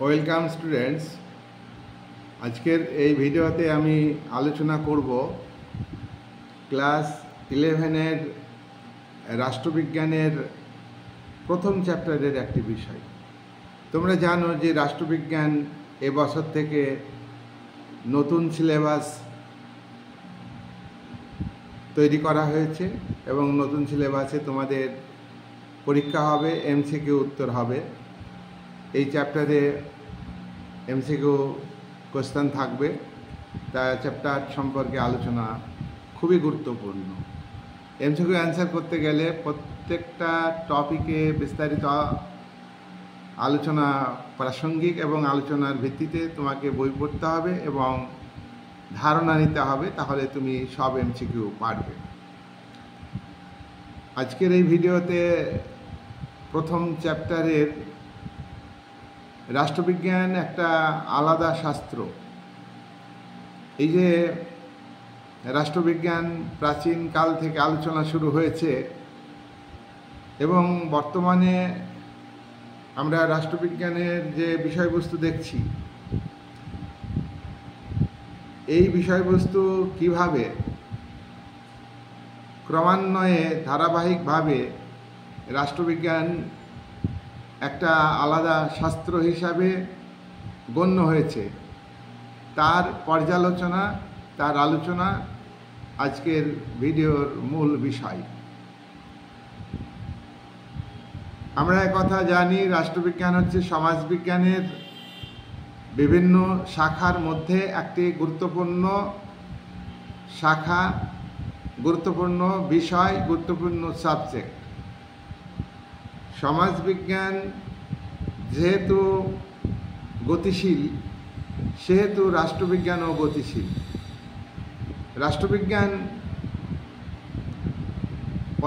Welcome students. আজকের এই ভিডিওতে আমি আলোচনা করব ক্লাস 11-এর রাষ্ট্রবিজ্ঞানের প্রথম চ্যাপ্টারের একটি বিষয়। তোমরা জানো যে রাষ্ট্রবিজ্ঞান এবছর থেকে নতুন সিলেবাস তৈরি করা হয়েছে এবং নতুন সিলেবাসে তোমাদের পরীক্ষা হবে, এমসিকিউ উত্তর হবে। এই চ্যাপ্টারে এমসিকিউ কোশ্চেন থাকবে, তা চ্যাপ্টার সম্পর্কে আলোচনা খুবই গুরুত্বপূর্ণ। এমসিকিউ অ্যান্সার করতে গেলে প্রত্যেকটা টপিকে বিস্তারিত আলোচনা প্রাসঙ্গিক এবং আলোচনার ভিত্তিতে তোমাকে বই পড়তে হবে এবং ধারণা নিতে হবে, তাহলে তুমি সব এমসিকিউ পারবে। আজকের এই ভিডিওতে প্রথম চ্যাপ্টারের রাষ্ট্রবিজ্ঞান একটা আলাদা শাস্ত্র। এই যে রাষ্ট্রবিজ্ঞান প্রাচীন কাল থেকে আলোচনা শুরু হয়েছে এবং বর্তমানে আমরা রাষ্ট্রবিজ্ঞানের যে বিষয়বস্তু দেখছি, এই বিষয়বস্তু কিভাবে ক্রমান্বয়ে ধারাবাহিকভাবে রাষ্ট্রবিজ্ঞান একটা আলাদা শাস্ত্র হিসাবে গণ্য হয়েছে, তার পর্যালোচনা, তার আলোচনা আজকের ভিডিওর মূল বিষয়। আমরা একথা জানি, রাষ্ট্রবিজ্ঞান হচ্ছে সমাজবিজ্ঞানের বিভিন্ন শাখার মধ্যে একটি গুরুত্বপূর্ণ শাখা, গুরুত্বপূর্ণ বিষয়, গুরুত্বপূর্ণ সাবজেক্ট। সমাজবিজ্ঞান যেহেতু গতিশীল, সেহেতু রাষ্ট্রবিজ্ঞানও গতিশীল। রাষ্ট্রবিজ্ঞান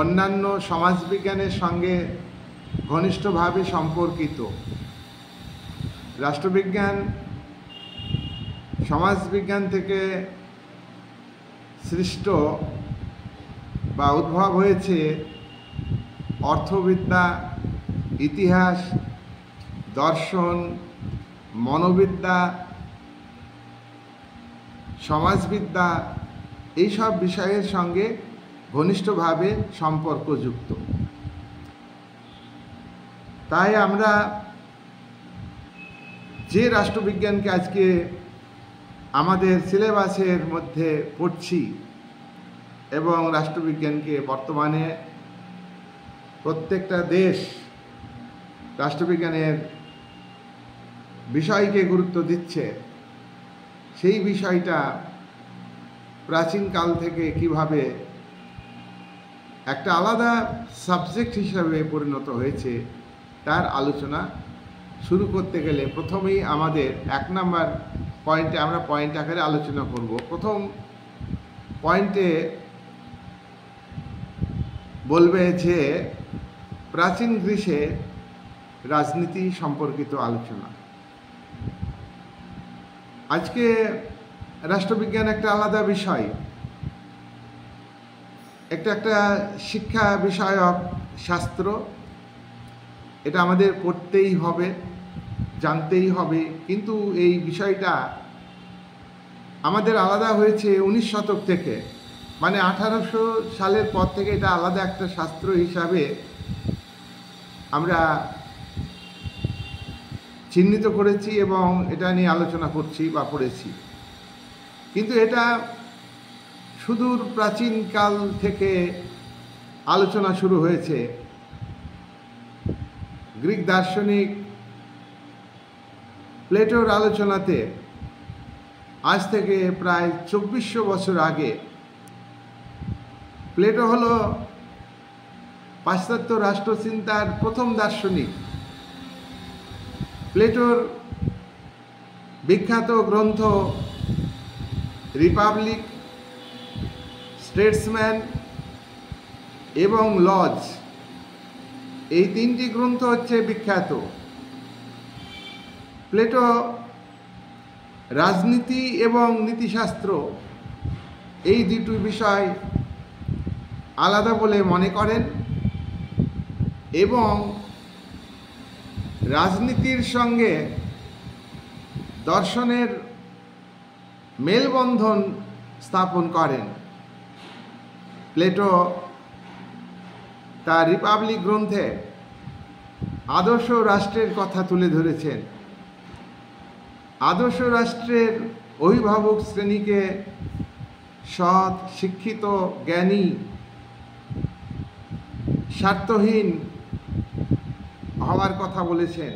অন্যান্য সমাজবিজ্ঞানের সঙ্গে ঘনিষ্ঠভাবে সম্পর্কিত। রাষ্ট্রবিজ্ঞান সমাজবিজ্ঞান থেকে সৃষ্ট বা উদ্ভব হয়েছে অর্থবিদ্যা, ইতিহাস, দর্শন, মনোবিদ্যা, সমাজবিদ্যা, এইসব বিষয়ের সঙ্গে ঘনিষ্ঠভাবে সম্পর্কযুক্ত। তাই আমরা যে রাষ্ট্রবিজ্ঞানকে আজকে আমাদের সিলেবাসের মধ্যে পড়ছি এবং রাষ্ট্রবিজ্ঞানকে বর্তমানে প্রত্যেকটা দেশ রাষ্ট্রবিজ্ঞানের বিষয়কে গুরুত্ব দিচ্ছে, সেই বিষয়টা প্রাচীনকাল থেকে কিভাবে একটা আলাদা সাবজেক্ট হিসাবে পরিণত হয়েছে তার আলোচনা শুরু করতে গেলে প্রথমেই আমাদের 1 নম্বর পয়েন্টে আমরা পয়েন্ট আকারে আলোচনা করব। প্রথম পয়েন্টে বলবে যে প্রাচীন গ্রীসে রাজনীতি সম্পর্কিত আলোচনা। আজকে রাষ্ট্রবিজ্ঞান একটা আলাদা বিষয়, একটা শিক্ষা বিষয়ক শাস্ত্র। এটা আমাদের পড়তেই হবে, জানতেই হবে, কিন্তু এই বিষয়টা আমাদের আলাদা হয়েছে 19 শতক থেকে, মানে 1800 সালের পর থেকে এটা আলাদা একটা শাস্ত্র হিসাবে আমরা চিহ্নিত করেছি এবং এটা নিয়ে আলোচনা করছি বা পড়েছি। কিন্তু এটা সুদূর প্রাচীনকাল থেকে আলোচনা শুরু হয়েছে। গ্রিক দার্শনিক প্লেটোর আলোচনাতে আজ থেকে প্রায় 2400 বছর আগে, প্লেটো হলো পাশ্চাত্য রাষ্ট্রচিন্তার প্রথম দার্শনিক। প্লেটোর বিখ্যাত গ্রন্থ রিপাবলিক, স্টেটসম্যান এবং লজ, এই 3টি গ্রন্থ হচ্ছে বিখ্যাত। প্লেটো রাজনীতি এবং নীতিশাস্ত্র এই দুটি বিষয় আলাদা বলে মনে করেন এবং রাজনীতির সঙ্গে দর্শনের মেলবন্ধন স্থাপন করেন। প্লেটো তার রিপাবলিক গ্রন্থে আদর্শ রাষ্ট্রের কথা তুলে ধরেছেন। আদর্শ রাষ্ট্রের অভিভাবক শ্রেণীকে সৎ, শিক্ষিত, জ্ঞানী, স্বার্থহীন হওয়ার কথা বলেছেন।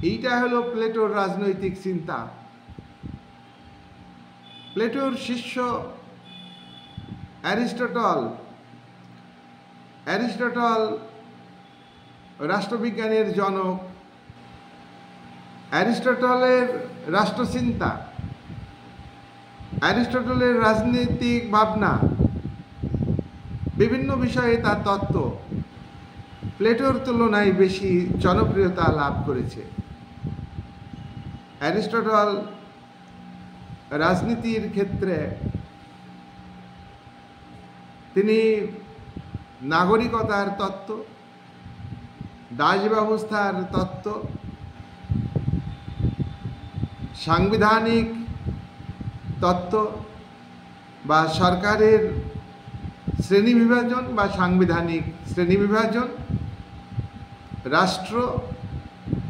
এইটা হলো প্লেটোর রাজনৈতিক চিন্তা। প্লেটোর শিষ্য অ্যারিস্টটল রাষ্ট্রবিজ্ঞানের জনক। অ্যারিস্টটলের রাষ্ট্রচিন্তা, অ্যারিস্টটলের রাজনৈতিক ভাবনা, বিভিন্ন বিষয়ে তার তত্ত্ব প্লেটোর তুলনায় বেশি জনপ্রিয়তা লাভ করেছে। অ্যারিস্টটল রাজনীতির ক্ষেত্রে তিনি নাগরিকতার তত্ত্ব, দাস ব্যবস্থার তত্ত্ব, সাংবিধানিক তত্ত্ব বা সরকারের শ্রেণীবিভাজন বা সাংবিধানিক শ্রেণীবিভাজন, রাষ্ট্র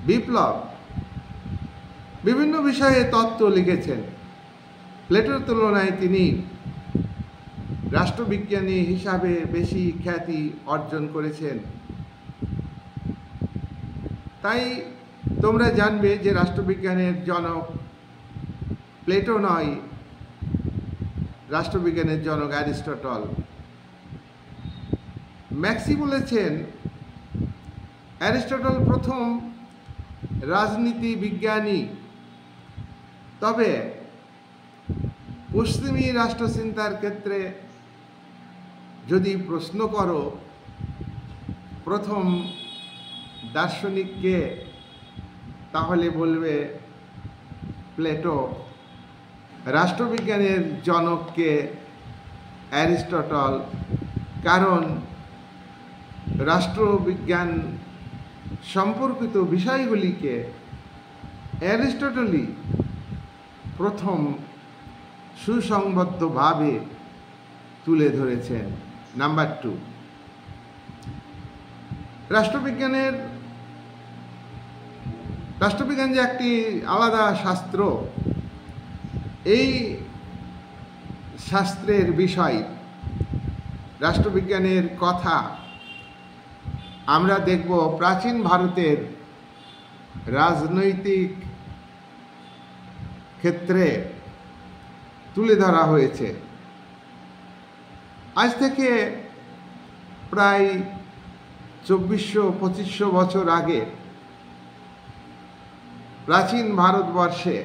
বিপ্লব, বিভিন্ন বিষয়ে তত্ত্ব লিখেছেন। প্লেটোর তুলনায় তিনি রাষ্ট্রবিজ্ঞানী হিসাবে বেশি খ্যাতি অর্জন করেছেন। তাই তোমরা জানবে যে রাষ্ট্রবিজ্ঞানের জনক প্লেটো নয়, রাষ্ট্রবিজ্ঞানের জনক অ্যারিস্টটল। ম্যাক্সি বলেছেন অ্যারিস্টটল প্রথম রাজনীতি বিজ্ঞানী। তবে পশ্চিমী রাষ্ট্রচিন্তার ক্ষেত্রে যদি প্রশ্ন করো প্রথম দার্শনিককে, তাহলে বলবে প্লেটো। রাষ্ট্রবিজ্ঞানের জনককে অ্যারিস্টটল, কারণ রাষ্ট্রবিজ্ঞান সম্পর্কিত বিষয়গুলিকে অ্যারিস্টটলই প্রথম সুসংবদ্ধভাবে তুলে ধরেছেন। নাম্বার 2, রাষ্ট্রবিজ্ঞান যে একটি আলাদা শাস্ত্র, এই শাস্ত্রের বিষয়, রাষ্ট্রবিজ্ঞানের কথা আমরা দেখব প্রাচীন ভারতের রাজনৈতিক ক্ষেত্রে তুলে ধরা হয়েছে। আজ থেকে প্রায় 2400-2500 বছর আগে প্রাচীন ভারতবর্ষে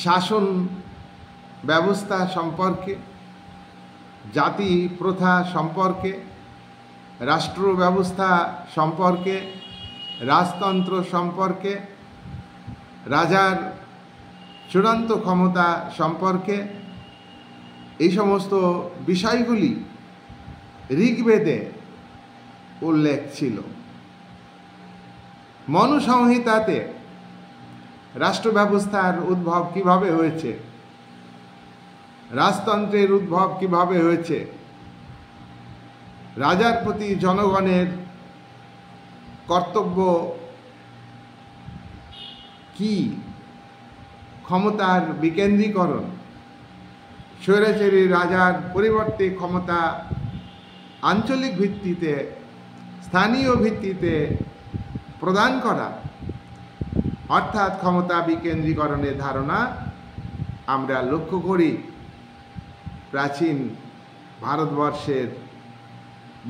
শাসন ব্যবস্থা সম্পর্কে, জাতি প্রথা সম্পর্কে, রাষ্ট্র ব্যবস্থা সম্পর্কে, রাজতন্ত্র সম্পর্কে, রাজার চূড়ান্ত ক্ষমতা সম্পর্কে, এই সমস্ত বিষয়গুলি ঋগ্বেদে উল্লেখ ছিল। মনু সংহিতাতে রাষ্ট্র ব্যবস্থার উদ্ভব কিভাবে হয়েছে, রাজতন্ত্রের উদ্ভব কিভাবে হয়েছে, রাজার প্রতি জনগণের কর্তব্য কি, ক্ষমতার বিকেন্দ্রীকরণ, স্বৈরাচারী রাজার পরিবর্তে ক্ষমতা আঞ্চলিক ভিত্তিতে, স্থানীয় ভিত্তিতে প্রদান করা, অর্থাৎ ক্ষমতা বিকেন্দ্রীকরণের ধারণা আমরা লক্ষ্য করি প্রাচীন ভারতবর্ষের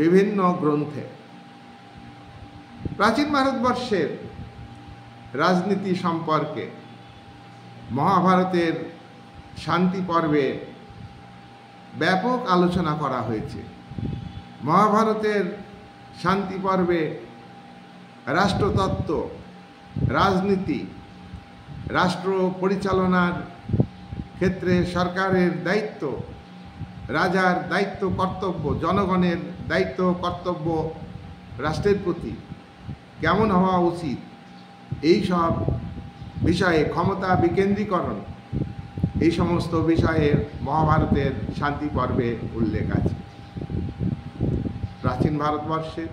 বিভিন্ন গ্রন্থে। প্রাচীন ভারতবর্ষের রাজনীতি সম্পর্কে মহাভারতের শান্তি পর্বে ব্যাপক আলোচনা করা হয়েছে। মহাভারতের শান্তি পর্বে রাষ্ট্রতত্ত্ব, রাজনীতি, রাষ্ট্র পরিচালনার ক্ষেত্রে সরকারের দায়িত্ব, রাজার দায়িত্ব কর্তব্য, জনগণের দায়িত্ব কর্তব্য রাষ্ট্রের প্রতি, কেমন হওয়া উচিত, এই সব বিষয়ে ক্ষমতা বিকেন্দ্রীকরণ, এই সমস্ত বিষয়ে মহাভারতের শান্তি পর্বে উল্লেখ আছে। প্রাচীন ভারতবর্ষের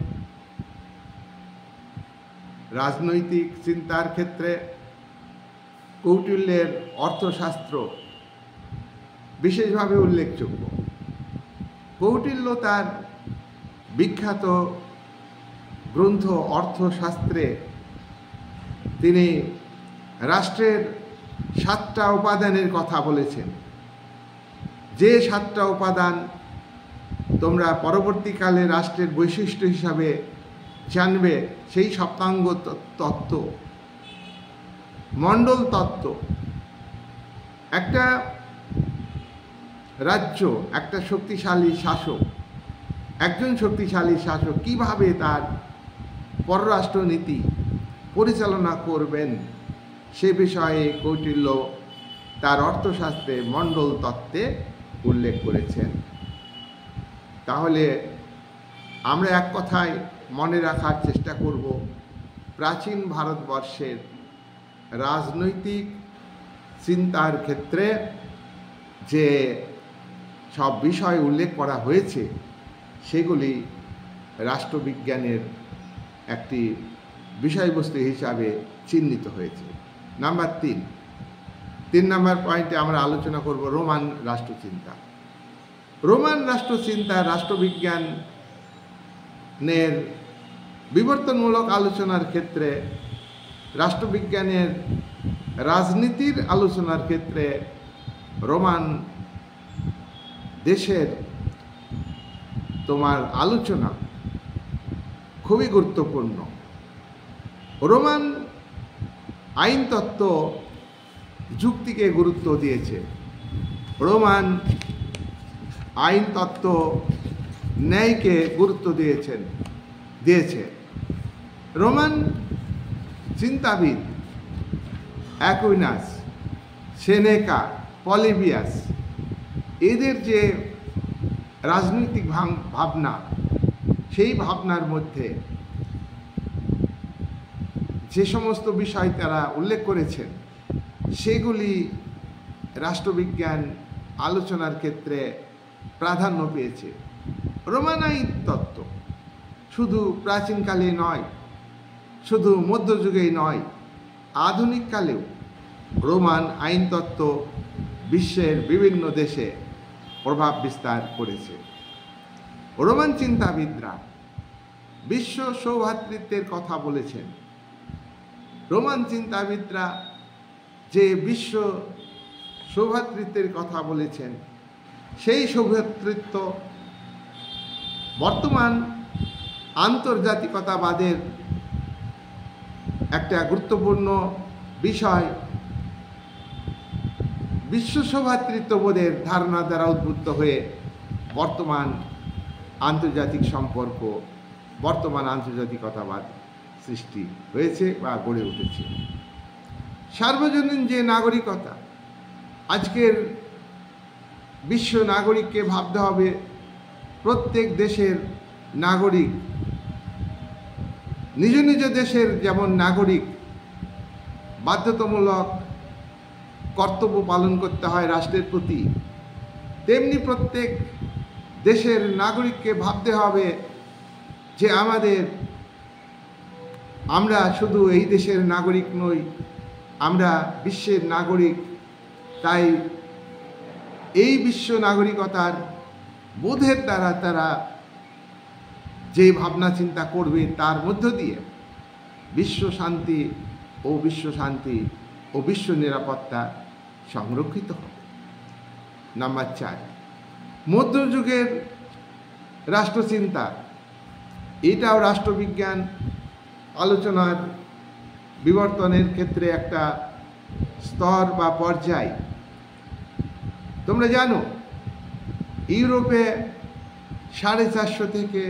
রাজনৈতিক চিন্তার ক্ষেত্রে কৌটিল্যের অর্থশাস্ত্র বিশেষভাবে উল্লেখযোগ্য। কৌটিল্য তার বিখ্যাত গ্রন্থ অর্থশাস্ত্রে তিনি রাষ্ট্রের 7টা উপাদানের কথা বলেছেন, যে 7টা উপাদান তোমরা পরবর্তীকালে রাষ্ট্রের বৈশিষ্ট্য হিসাবে জানবে, সেই সপ্তাঙ্গ তত্ত্ব, মণ্ডল তত্ত্ব। একটা রাজ্য, একটা শক্তিশালী শাসক, একজন শক্তিশালী শাসক কিভাবে তার পররাষ্ট্রনীতি পরিচালনা করবেন, সে বিষয়ে কৌটিল্য তার অর্থশাস্ত্রে মণ্ডল তত্ত্বে উল্লেখ করেছেন। তাহলে আমরা এক কথায় মনে রাখার চেষ্টা করব, প্রাচীন ভারতবর্ষের রাজনৈতিক চিন্তার ক্ষেত্রে যে সব বিষয় উল্লেখ করা হয়েছে সেগুলি রাষ্ট্রবিজ্ঞানের একটি বিষয়বস্তু হিসাবে চিহ্নিত হয়েছে। নাম্বার 3 নম্বর পয়েন্টে আমরা আলোচনা করব রোমান রাষ্ট্রচিন্তা। রোমান রাষ্ট্রচিন্তা রাষ্ট্রবিজ্ঞানের বিবর্তনমূলক আলোচনার ক্ষেত্রে, রাষ্ট্রবিজ্ঞানের রাজনীতির আলোচনার ক্ষেত্রে রোমান দেশের তোমার আলোচনা খুবই গুরুত্বপূর্ণ। রোমান আইনতত্ত্ব যুক্তিকে গুরুত্ব দিয়েছে, রোমান আইনতত্ত্ব ন্যায়কে গুরুত্ব দিয়েছে। রোমান চিন্তাবিদ অ্যাকুইনাস, সেনেকা, পলিবিয়াস, এদের যে রাজনৈতিক ভাবনা, সেই ভাবনার মধ্যে যে সমস্ত বিষয় তারা উল্লেখ করেছেন সেগুলি রাষ্ট্রবিজ্ঞান আলোচনার ক্ষেত্রে প্রাধান্য পেয়েছে। রোমান আইন তত্ত্ব শুধু প্রাচীনকালে নয়, শুধু মধ্যযুগেই নয়, আধুনিককালেও রোমান আইনতত্ত্ব বিশ্বের বিভিন্ন দেশে প্রভাব বিস্তার করেছে। রোমান চিন্তাবিদরা বিশ্ব সৌভ্রাতৃত্বের কথা বলেছেন। রোমান চিন্তাবিদরা যে বিশ্ব সৌভ্রাতৃত্বের কথা বলেছেন, সেই সৌভ্রাতৃত্ব বর্তমান আন্তর্জাতিকতাবাদের একটা গুরুত্বপূর্ণ বিষয়। বিশ্ব সৌভ্রাতৃত্ববোধের ধারণা দ্বারা উদ্বুদ্ধ হয়ে বর্তমান আন্তর্জাতিক সম্পর্ক, বর্তমান আন্তর্জাতিকতাবাদ সৃষ্টি হয়েছে বা গড়ে উঠেছে। সার্বজনীন যে নাগরিকতা, আজকের বিশ্ব নাগরিককে ভাবতে হবে প্রত্যেক দেশের নাগরিক নিজ নিজ দেশের যেমন নাগরিক বাধ্যতামূলক কর্তব্য পালন করতে হয় রাষ্ট্রের প্রতি, তেমনি প্রত্যেক দেশের নাগরিককে ভাবতে হবে যে আমরা শুধু এই দেশের নাগরিক নই, আমরা বিশ্বের নাগরিক। তাই এই বিশ্ব নাগরিকতার বোধের দ্বারা তারা যে ভাবনা চিন্তা করবে, তার মধ্য দিয়ে বিশ্ব শান্তি ও বিশ্ব নিরাপত্তা সংরক্ষিত হবে। নাম্বার 4, মধ্যযুগের রাষ্ট্রচিন্তা। এটাও রাষ্ট্রবিজ্ঞান আলোচনার বিবর্তনের ক্ষেত্রে একটা স্তর বা পর্যায়। তোমরা জানো, ইউরোপে 450 থেকে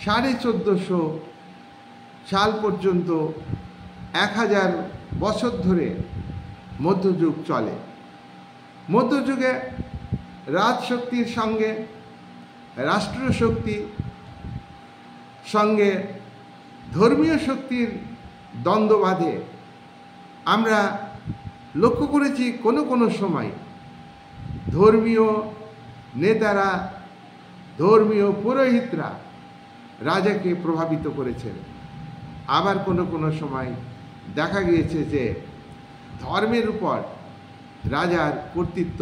1450 সাল পর্যন্ত 1000 বছর ধরে মধ্যযুগ চলে। মধ্যযুগে রাজশক্তির সঙ্গে রাষ্ট্রশক্তি সঙ্গে ধর্মীয় শক্তির দ্বন্দ্ব বাঁধে। আমরা লক্ষ্য করেছি কোনো কোনো সময় ধর্মীয় নেতারা, ধর্মীয় পুরোহিতরা রাজাকে প্রভাবিত করেছেন। আবার কোনো কোনো সময় দেখা গিয়েছে যে ধর্মের উপর রাজার কর্তৃত্ব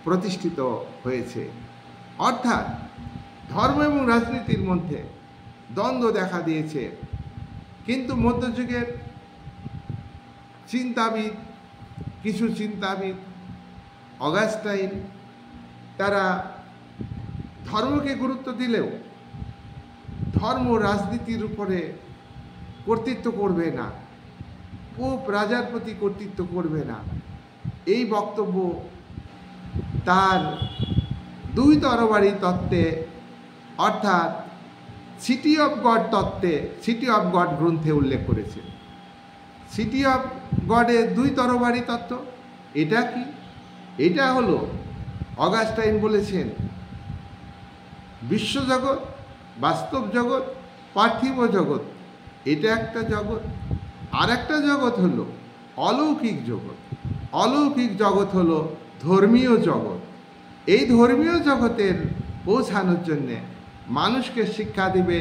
প্রতিষ্ঠিত হয়েছে। অর্থাৎ ধর্ম এবং রাজনীতির মধ্যে দ্বন্দ্ব দেখা দিয়েছে। কিন্তু মধ্যযুগের চিন্তাবিদ, কিছু চিন্তাবিদ, অগাস্টাইন, তারা ধর্মকে গুরুত্ব দিলেও ধর্ম রাজনীতির উপরে কর্তৃত্ব করবে না, পোপ রাজার প্রতি কর্তৃত্ব করবে না, এই বক্তব্য তার দুই তরবারি তত্ত্বে অর্থাৎ সিটি অফ গড তত্ত্বে, সিটি অফ গড গ্রন্থে উল্লেখ করেছে। সিটি অফ গডের দুই তরবারি তত্ত্ব এটা কি? এটা হলো অগাস্টাইন বলেছেন বিশ্বজগৎ, বাস্তব জগৎ, পার্থিব জগৎ, এটা একটা জগৎ। আর একটা জগৎ হলো অলৌকিক জগৎ। অলৌকিক জগৎ হলো ধর্মীয় জগৎ। এই ধর্মীয় জগতের পৌঁছানোর জন্যে মানুষকে শিক্ষা দিবে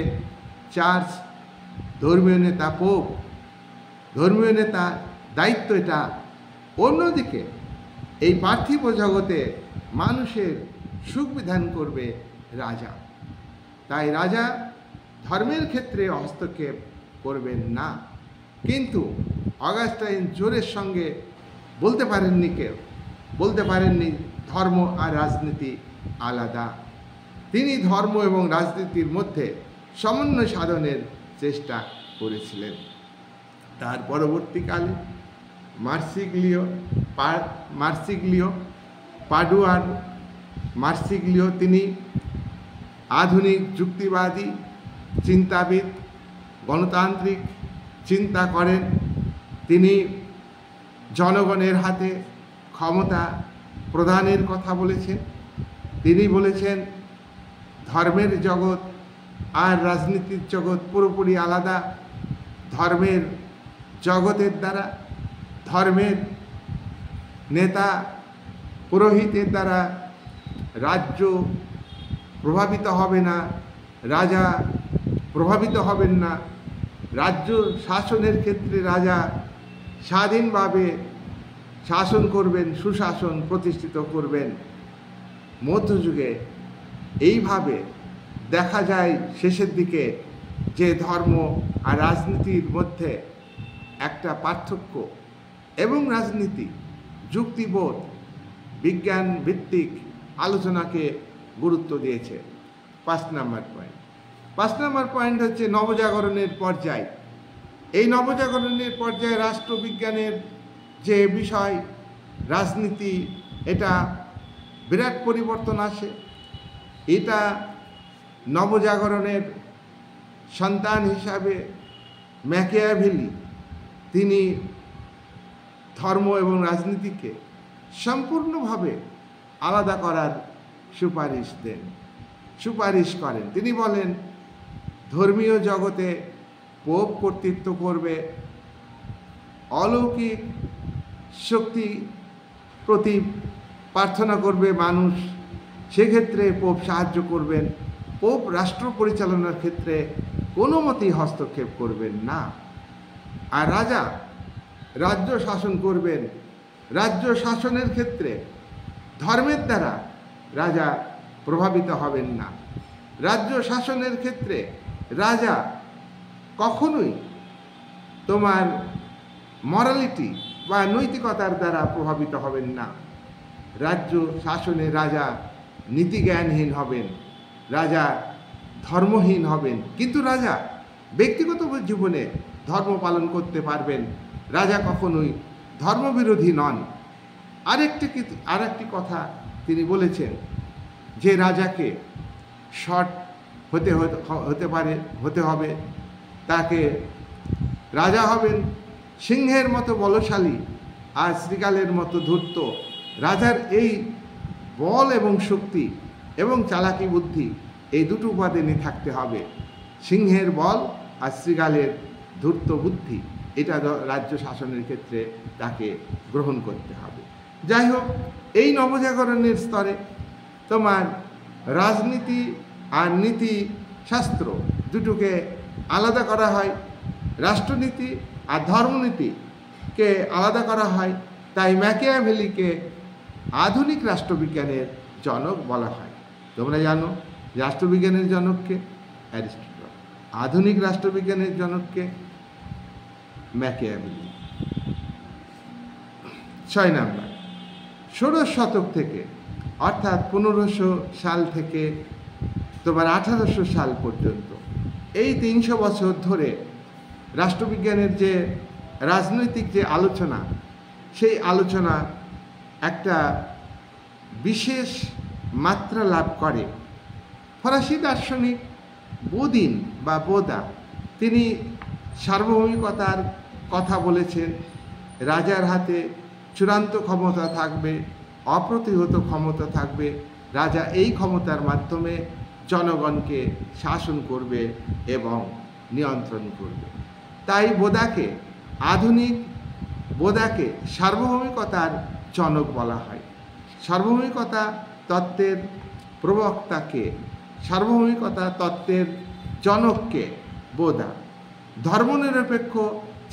চার্চ, ধর্মীয় নেতা পোপ, ধর্মীয় নেতা দায়িত্ব এটা। অন্যদিকে এই পার্থিব জগতে মানুষের সুখ বিধান করবে রাজা। তাই রাজা ধর্মের ক্ষেত্রে হস্তক্ষেপ করবেন না। কিন্তু অগাস্টাইন জোরের সঙ্গে বলতে পারেননি, কেউ বলতে পারেননি ধর্ম আর রাজনীতি আলাদা। তিনি ধর্ম এবং রাজনীতির মধ্যে সমন্বয় সাধনের চেষ্টা করেছিলেন। তার পরবর্তীকালে পাডুয়ার মার্সিগ্লিও তিনি আধুনিক যুক্তিবাদী চিন্তাবিদ, গণতান্ত্রিক চিন্তা করেন। তিনি জনগণের হাতে ক্ষমতা প্রদানের কথা বলেছেন। তিনি বলেছেন ধর্মের জগৎ আর রাজনীতির জগৎ পুরোপুরি আলাদা। ধর্মের জগতের দ্বারা, ধর্মের নেতা পুরোহিতের দ্বারা রাজ্য প্রভাবিত হবে না, রাজা প্রভাবিত হবেন না। রাজ্য শাসনের ক্ষেত্রে রাজা স্বাধীনভাবে শাসন করবেন, সুশাসন প্রতিষ্ঠিত করবেন। মধ্যযুগে এইভাবে দেখা যায় শেষের দিকে যে ধর্ম আর রাজনীতির মধ্যে একটা পার্থক্য, এবং রাজনীতি যুক্তিবোধ, বিজ্ঞান ভিত্তিক আলোচনাকে গুরুত্ব দিয়েছে। 5 নম্বর পয়েন্ট। 5 নম্বর পয়েন্ট হচ্ছে নবজাগরণের পর্যায়। এই নবজাগরণের পর্যায়ে রাষ্ট্রবিজ্ঞানের যে বিষয় রাজনীতি, এটা বিরাট পরিবর্তন আসে। এটা নবজাগরণের সন্তান হিসাবে ম্যাকিয়াভেলি তিনি ধর্ম এবং রাজনীতিকে সম্পূর্ণভাবে আলাদা করার সুপারিশ করেন। তিনি বলেন ধর্মীয় জগতে পোপ কর্তৃত্ব করবে, অলৌকিক শক্তি প্রতি প্রার্থনা করবে মানুষ, সেক্ষেত্রে পোপ সাহায্য করবেন। পোপ রাষ্ট্র পরিচালনার ক্ষেত্রে কোনো মতেই হস্তক্ষেপ করবেন না। আর রাজা রাজ্য শাসন করবেন। রাজ্য শাসনের ক্ষেত্রে ধর্মের দ্বারা রাজা প্রভাবিত হবেন না। রাজ্য শাসনের ক্ষেত্রে রাজা কখনোই তোমার মরালিটি বা নৈতিকতার দ্বারা প্রভাবিত হবেন না। রাজ্য শাসনে রাজা নীতিজ্ঞানহীন হবেন, রাজা ধর্মহীন হবেন। কিন্তু রাজা ব্যক্তিগত জীবনে ধর্ম পালন করতে পারবেন। রাজা কখনোই ধর্মবিরোধী নন। আরেকটি কথা তিনি বলেছেন যে রাজাকে সৎ হতে হবে, তাকে রাজা হবেন সিংহের মতো বলশালী আর শ্রীকালের মতো ধূর্ত। রাজার এই বল এবং শক্তি এবং চালাকি বুদ্ধি, এই দুটো উপাদানই থাকতে হবে। সিংহের বল আর শ্রীগালের ধূর্ত বুদ্ধি, এটা রাজ্য শাসনের ক্ষেত্রে তাকে গ্রহণ করতে হবে। যাই হোক, এই নবজাগরণের স্তরে তোমার রাজনীতি আর নীতি শাস্ত্র দুটোকে আলাদা করা হয়, রাষ্ট্রনীতি আর ধর্মনীতিকে আলাদা করা হয়। তাই ম্যাকিয়াভেলিকে আধুনিক রাষ্ট্রবিজ্ঞানের জনক বলা হয়। তোমরা জানো রাষ্ট্রবিজ্ঞানের জনককে অ্যারিস্টটল, আধুনিক রাষ্ট্রবিজ্ঞানের জনককে ম্যাকিয়াভেলি। 6 নাম্বার, 16 শতক থেকে অর্থাৎ 1500 সাল থেকে তোমার 1800 সাল পর্যন্ত এই 300 বছর ধরে রাষ্ট্রবিজ্ঞানের যে রাজনৈতিক যে আলোচনা, সেই আলোচনা একটা বিশেষ মাত্রা লাভ করে। ফরাসি দার্শনিক বোদিন বা বোদা, তিনি সার্বভৌমিকতার কথা বলেছেন। রাজার হাতে চূড়ান্ত ক্ষমতা থাকবে, অপ্রতিহত ক্ষমতা থাকবে। রাজা এই ক্ষমতার মাধ্যমে জনগণকে শাসন করবে এবং নিয়ন্ত্রণ করবে। তাই বোদাকে সার্বভৌমিকতার জনক বলা হয়। সার্বভৌমিকতা তত্ত্বের প্রবক্তাকে, সার্বভৌমিকতা তত্ত্বের জনককে বোদা। ধর্মনিরপেক্ষ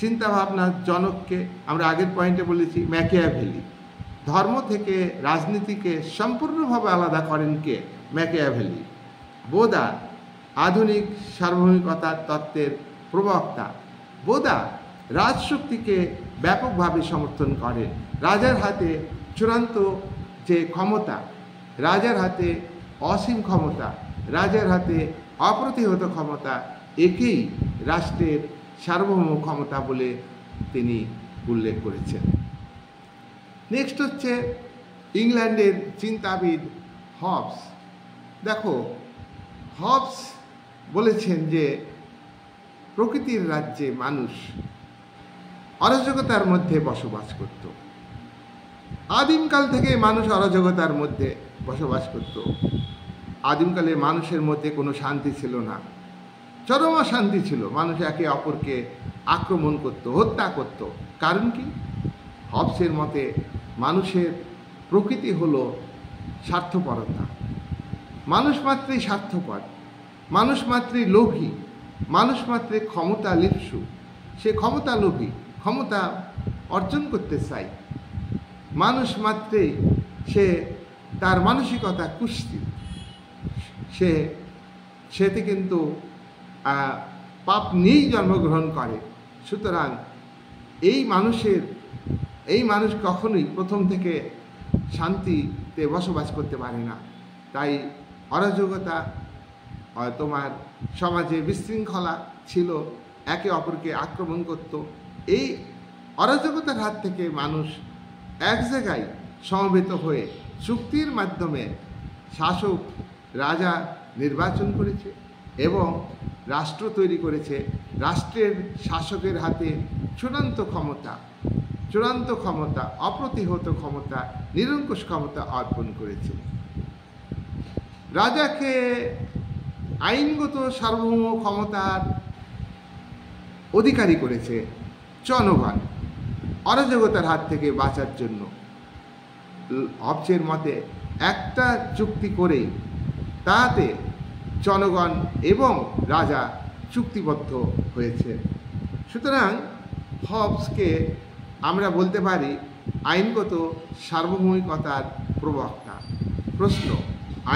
চিন্তাভাবনার জনককে আমরা আগের পয়েন্টে বলেছি ম্যাকিয়াভেলি। ধর্ম থেকে রাজনীতিকে সম্পূর্ণভাবে আলাদা করেন কে? ম্যাকিয়াভেলি। বোদা আধুনিক সার্বভৌমিকতার তত্ত্বের প্রবক্তা। বোদা রাজশক্তিকে ব্যাপকভাবে সমর্থন করেন। রাজার হাতে চূড়ান্ত যে ক্ষমতা, রাজার হাতে অসীম ক্ষমতা, রাজার হাতে অপ্রতিহত ক্ষমতা, একেই রাষ্ট্রের সার্বভৌম ক্ষমতা বলে তিনি উল্লেখ করেছেন। নেক্সট হচ্ছে ইংল্যান্ডের চিন্তাবিদ হবস। দেখো, হবস বলেছেন যে প্রকৃতির রাজ্যে মানুষ অরাজকতার মধ্যে বসবাস করত। আদিমকাল থেকে মানুষ অরাজকতার মধ্যে বসবাস করত। আদিমকালে মানুষের মধ্যে কোনো শান্তি ছিল না, চরম অশান্তি ছিল। মানুষ একে অপরকে আক্রমণ করত, হত্যা করত। কারণ কি? হবসের মতে মানুষের প্রকৃতি হলো স্বার্থপরতা। মানুষ মাত্রই স্বার্থপর, মানুষ মাত্রই লোভী, মানুষ মাত্রই ক্ষমতা লিপ্সু। সে ক্ষমতা লোভী, ক্ষমতা অর্জন করতে চায়। মানুষ মাত্রই সে তার মানসিকতা কুৎসিত, সেটি কিন্তু পাপ নিয়েই জন্মগ্রহণ করে। সুতরাং এই মানুষ কখনোই প্রথম থেকে শান্তিতে বসবাস করতে পারে না। তাই অরাজকতা, তোমার সমাজে বিশৃঙ্খলা ছিল, একে অপরকে আক্রমণ করত। এই অরাজকতার হাত থেকে মানুষ এক জায়গায় সমবেত হয়ে চুক্তির মাধ্যমে শাসক রাজা নির্বাচন করেছে এবং রাষ্ট্র তৈরি করেছে। রাষ্ট্রের শাসকের হাতে চূড়ান্ত ক্ষমতা, অপ্রতিহত ক্ষমতা, নিরঙ্কুশ ক্ষমতা অর্পণ করেছে। রাজাকে আইনগত সার্বভৌম ক্ষমতার অধিকারী করেছে জনগণ অরাজকতার হাত থেকে বাঁচার জন্য। হবসের মতে একটা চুক্তি করেই তাতে জনগণ এবং রাজা চুক্তিবদ্ধ হয়েছে। সুতরাং হবসকে আমরা বলতে পারি আইনগত সার্বভৌমিকতার প্রবক্তা। প্রশ্ন,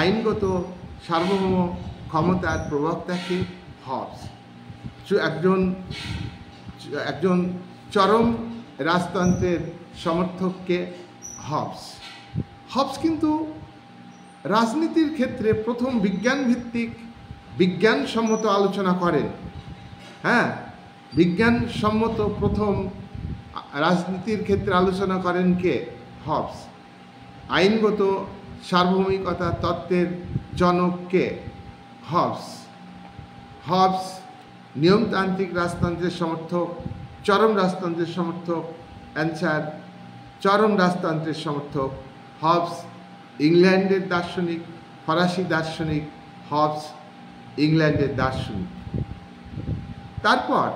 আইনগত সার্বভৌম ক্ষমতার প্রবক্তাকে হবস। একজন চরম রাজতন্ত্রের সমর্থককে হবস কিন্তু রাজনীতির ক্ষেত্রে প্রথম বিজ্ঞানসম্মত আলোচনা করেন। হ্যাঁ, বিজ্ঞানসম্মত প্রথম রাজনীতির ক্ষেত্রে আলোচনা করেন কে? হবস। আইনগত সার্বভৌমিকতা তত্ত্বের জনককে? হবস নিয়মতান্ত্রিক রাজতন্ত্রের সমর্থক, চরম রাজতন্ত্রের সমর্থক। অ্যান্সার, চরম রাজতন্ত্রের সমর্থক হবস। ইংল্যান্ডের দার্শনিক, ফরাসি দার্শনিক। হবস ইংল্যান্ডের দার্শনিক। তারপর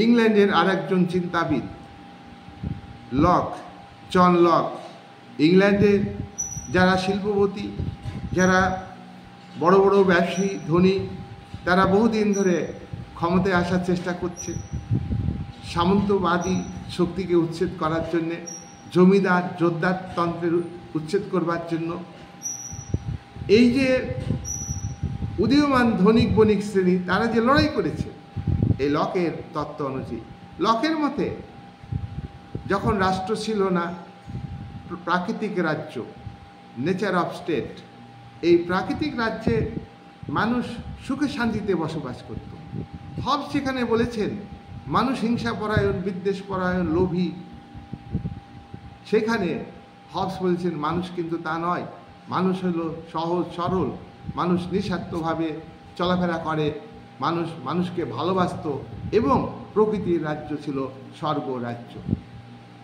ইংল্যান্ডের আরেকজন চিন্তাবিদ লক, জন লক, ইংল্যান্ডের যারা শিল্পপতি, যারা বড় বড় ব্যবসায়ী, ধনী, তারা বহুদিন ধরে ক্ষমতায় আসার চেষ্টা করছে সামন্তবাদী শক্তিকে উচ্ছেদ করার জন্যে, জমিদার জোরদার তন্ত্রের উচ্ছেদ করবার জন্য। এই যে উদীয়মান ধনিক বণিক শ্রেণী, তারা যে লড়াই করেছে এই লকের তত্ত্ব অনুযায়ী, লকের মতে যখন রাষ্ট্র ছিল না, প্রাকৃতিক রাজ্য, নেচার অফ স্টেট, এই প্রাকৃতিক রাজ্যে মানুষ সুখে শান্তিতে বসবাস করত। হবস সেখানে বলেছেন মানুষ হিংসাপরায়ণ, বিদ্বেষপরায়ণ, লোভী। সেখানে হবস বলেছেন মানুষ কিন্তু তা নয়, মানুষ হলো সহজ সরল, মানুষ নিঃস্বার্থভাবে চলাফেরা করে, মানুষ মানুষকে ভালোবাসত এবং প্রকৃতির রাজ্য ছিল স্বর্গ রাজ্য।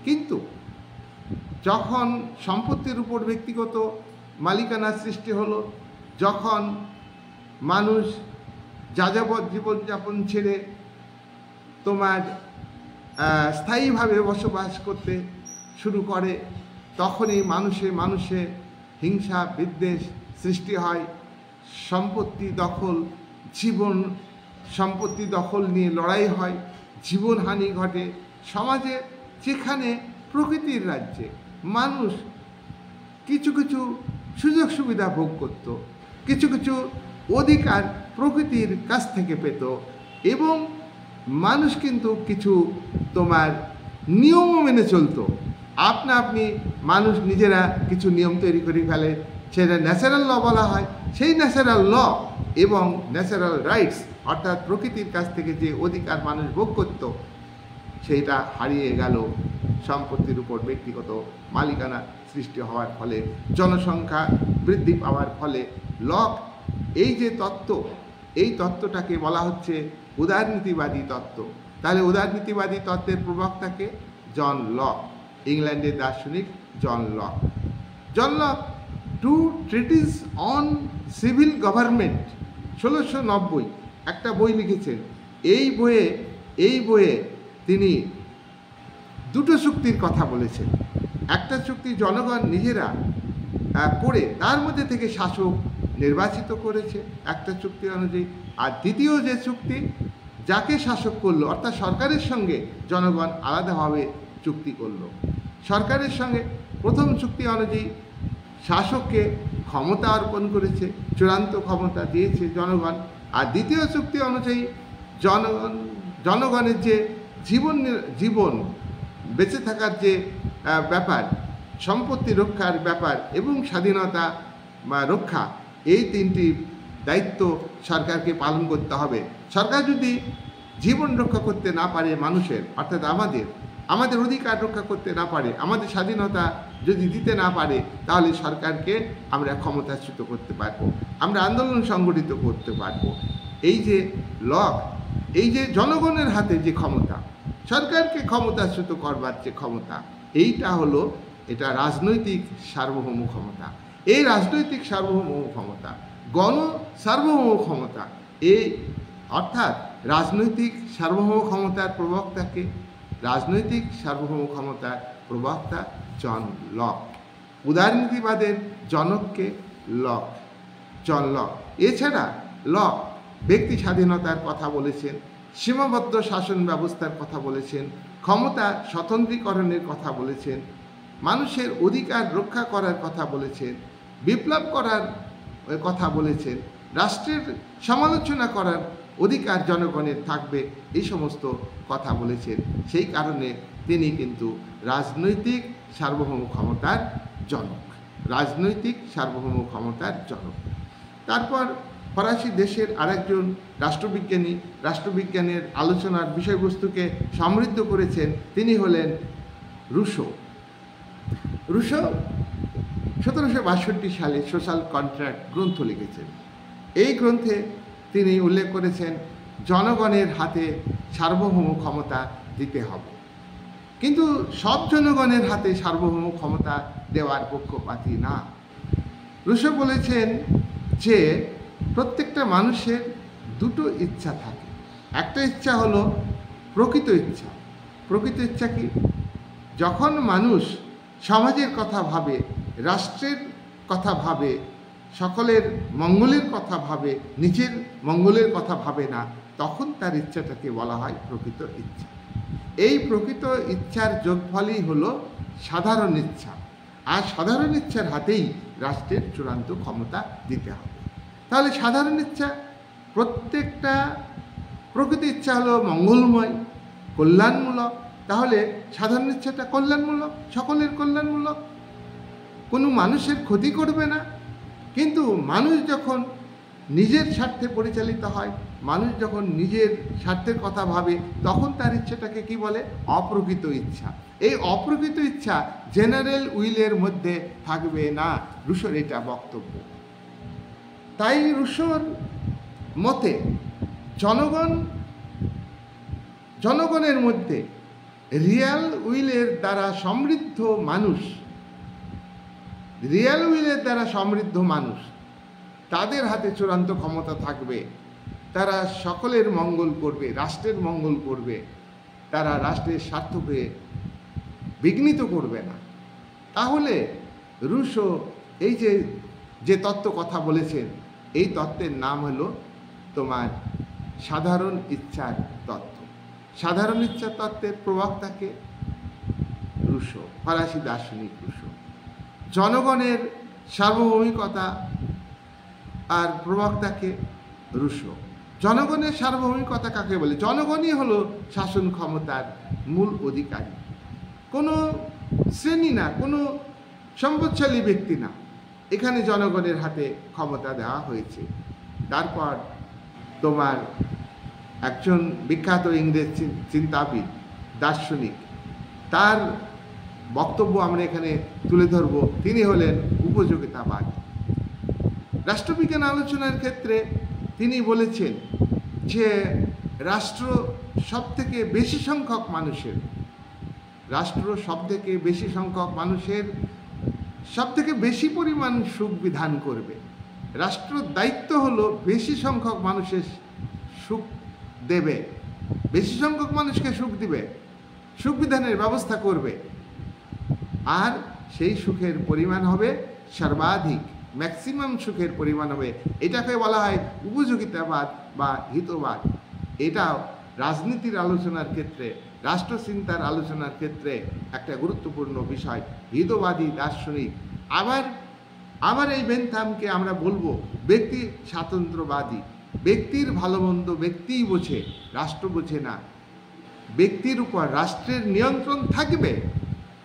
কিন্তু যখন সম্পত্তির উপর ব্যক্তিগত মালিকানা সৃষ্টি হলো, যখন মানুষ যাযাবর জীবনযাপন ছেড়ে তোমার স্থায়ীভাবে বসবাস করতে শুরু করে, তখনই মানুষে হিংসা বিদ্বেষ সৃষ্টি হয়, সম্পত্তি দখল, সম্পত্তি দখল নিয়ে লড়াই হয়, জীবনহানি ঘটে সমাজে। যেখানে প্রকৃতির রাজ্যে মানুষ কিছু কিছু সুযোগ সুবিধা ভোগ করত, কিছু কিছু অধিকার প্রকৃতির কাছ থেকে পেত, এবং মানুষ কিন্তু কিছু তোমার নিয়মও মেনে চলতো। আপনি মানুষ নিজেরা কিছু নিয়ম তৈরি করে ফেলে, সেটা ন্যাচারাল ল বলা হয়। সেই ন্যাচারাল ল এবং ন্যাচারাল রাইটস, অর্থাৎ প্রকৃতির কাছ থেকে যে অধিকার মানুষ ভোগ করত, সেইটা হারিয়ে গেল সম্পত্তির উপর ব্যক্তিগত মালিকানা সৃষ্টি হওয়ার ফলে, জনসংখ্যা বৃদ্ধি পাওয়ার ফলে। লক এই যে তত্ত্ব, এই তত্ত্বটাকে বলা হচ্ছে উদারনীতিবাদী তত্ত্ব। তাহলে উদারনীতিবাদী তত্ত্বের প্রবক্তাকে জন লক, ইংল্যান্ডের দার্শনিক John Locke. John Locke two treatise on civil government 1690 একটা বই লিখেছেন। এই বইয়ে তিনি দুটো চুক্তির কথা বলেছেন। একটা চুক্তি জনগণ নিজেরা করে তার মধ্যে থেকে শাসক নির্বাচিত করেছে একটা চুক্তি অনুযায়ী, আর দ্বিতীয় যে চুক্তি যাকে শাসক করলো, অর্থাৎ সরকারের সঙ্গে জনগণ আলাদাভাবে চুক্তি করলো। সরকারের সঙ্গে প্রথম চুক্তি অনুযায়ী শাসককে ক্ষমতা অর্পণ করেছে, চূড়ান্ত ক্ষমতা দিয়েছে জনগণ, আর দ্বিতীয় চুক্তি অনুযায়ী জনগণের যে জীবন বেঁচে থাকার যে ব্যাপার, সম্পত্তি রক্ষার ব্যাপার এবং স্বাধীনতা রক্ষা, এই তিনটি দায়িত্ব সরকারকে পালন করতে হবে। সরকার যদি জীবন রক্ষা করতে না পারে মানুষের, অর্থাৎ আমাদের অধিকার রক্ষা করতে না পারে, আমাদের স্বাধীনতা যদি দিতে না পারে, তাহলে সরকারকে আমরা ক্ষমতাচ্যুত করতে পারবো, আমরা আন্দোলন সংগঠিত করতে পারবো। এই যে লক, এই যে জনগণের হাতে যে ক্ষমতা, সরকারকে ক্ষমতাচ্যুত করবার যে ক্ষমতা, এইটা হলো এটা রাজনৈতিক সার্বভৌম ক্ষমতা। এই রাজনৈতিক সার্বভৌম ক্ষমতা, গণ সার্বভৌম ক্ষমতা, এই অর্থাৎ রাজনৈতিক সার্বভৌম ক্ষমতার প্রবক্তাকে, রাজনৈতিক সার্বভৌম ক্ষমতার প্রবক্তা জন লক। উদারনীতিবাদের জনককে জন লক। এছাড়া লক ব্যক্তি স্বাধীনতার কথা বলেছেন, সীমাবদ্ধ শাসন ব্যবস্থার কথা বলেছেন, ক্ষমতা স্বতন্ত্রীকরণের কথা বলেছেন, মানুষের অধিকার রক্ষা করার কথা বলেছেন, বিপ্লব করার কথা বলেছেন, রাষ্ট্রের সমালোচনা করার অধিকার জনগণের থাকবে, এই সমস্ত কথা বলেছেন। সেই কারণে তিনি কিন্তু রাজনৈতিক সার্বভৌম ক্ষমতার জনক, রাজনৈতিক সার্বভৌম ক্ষমতার জনক। তারপর ফরাসি দেশের আরেকজন রাষ্ট্রবিজ্ঞানের আলোচনার বিষয়বস্তুকে সমৃদ্ধ করেছেন, তিনি হলেন রুশো। 1762 সালে সোশ্যাল কন্ট্রাক্ট গ্রন্থ লিখেছেন। এই গ্রন্থে তিনি উল্লেখ করেছেন জনগণের হাতে সার্বভৌম ক্ষমতা দিতে হবে, কিন্তু সব জনগণের হাতে সার্বভৌম ক্ষমতা দেওয়ার পক্ষপাতী না। রুশো বলেছেন যে প্রত্যেকটা মানুষের দুটো ইচ্ছা থাকে, একটা ইচ্ছা হলো প্রকৃত ইচ্ছা। প্রকৃত ইচ্ছা কি? যখন মানুষ সমাজের কথা ভাবে, রাষ্ট্রের কথা ভাবে, সকলের মঙ্গলের কথা ভাবে, নিজের মঙ্গলের কথা ভাবে না, তখন তার ইচ্ছাটাকে বলা হয় প্রকৃত ইচ্ছা। এই প্রকৃত ইচ্ছার যোগফলই হলো সাধারণ ইচ্ছা। আর সাধারণ ইচ্ছার হাতেই রাষ্ট্রের চূড়ান্ত ক্ষমতা দিতে হবে। তাহলে সাধারণ ইচ্ছা, প্রত্যেকটা প্রকৃত ইচ্ছা হলো মঙ্গলময়, কল্যাণমূলক। তাহলে সাধারণ ইচ্ছাটা কল্যাণমূলক, সকলের কল্যাণমূলক, কোনো মানুষের ক্ষতি করবে না। কিন্তু মানুষ যখন নিজের স্বার্থে পরিচালিত হয়, মানুষ যখন নিজের স্বার্থের কথা ভাবে, তখন তার ইচ্ছাটাকে কি বলে? অপ্রকৃত ইচ্ছা। এই অপ্রকৃত ইচ্ছা জেনারেল উইলের মধ্যে থাকবে না, রুশোর এটা বক্তব্য। তাই রুশোর মতে জনগণের মধ্যে রিয়াল উইলের দ্বারা সমৃদ্ধ মানুষ, তাদের হাতে চূড়ান্ত ক্ষমতা থাকবে। তারা সকলের মঙ্গল করবে, রাষ্ট্রের মঙ্গল করবে, তারা রাষ্ট্রের স্বার্থকে বিঘ্নিত করবে না। তাহলে রুশো এই যে তত্ত্ব কথা বলেছেন, এই তত্ত্বের নাম হলো তোমার সাধারণ ইচ্ছার তত্ত্ব। সাধারণ ইচ্ছা তত্ত্বের প্রবক্তাকে রুশো, ফরাসি দার্শনিক রুশো। জনগণের সার্বভৌমিকতা আর প্রবক্তাকে রুশো। জনগণের সার্বভৌমিকতা কাকে বলে? জনগণই হলো শাসন ক্ষমতার মূল অধিকারী, কোনো শ্রেণী না, কোনো সম্পদশালী ব্যক্তি না। এখানে জনগণের হাতে ক্ষমতা দেওয়া হয়েছে। তারপর তোমার একজন বিখ্যাত ইংরেজ চিন্তাবিদ, দার্শনিক, তার বক্তব্য আমরা এখানে তুলে ধরব। তিনি হলেন উপযোগিতাবাদ। রাষ্ট্রবিজ্ঞান আলোচনার ক্ষেত্রে তিনি বলেছেন যে রাষ্ট্র সবথেকে বেশি সংখ্যক মানুষের সবথেকে বেশি পরিমাণ সুখ বিধান করবে। রাষ্ট্র দায়িত্ব হলো বেশি সংখ্যক মানুষের সুখ দেবে, বেশি সংখ্যক মানুষকে সুখ দিবে, সুখ বিধানের ব্যবস্থা করবে। আর সেই সুখের পরিমাণ হবে সর্বাধিক, ম্যাক্সিমাম সুখের পরিমাণ হবে। এটাকে বলা হয় উপযোগিতাবাদ বা হিতবাদ। এটাও রাজনীতির আলোচনার ক্ষেত্রে, রাষ্ট্রচিন্তার আলোচনার ক্ষেত্রে একটা গুরুত্বপূর্ণ বিষয়। হিতবাদী দার্শনিক। আবার এই বেনথামকে আমরা বলবো ব্যক্তি স্বাতন্ত্র্যবাদী। ব্যক্তির ভালো মন্দ ব্যক্তিই বোঝে, রাষ্ট্র বোঝে না। ব্যক্তির উপর রাষ্ট্রের নিয়ন্ত্রণ থাকবে,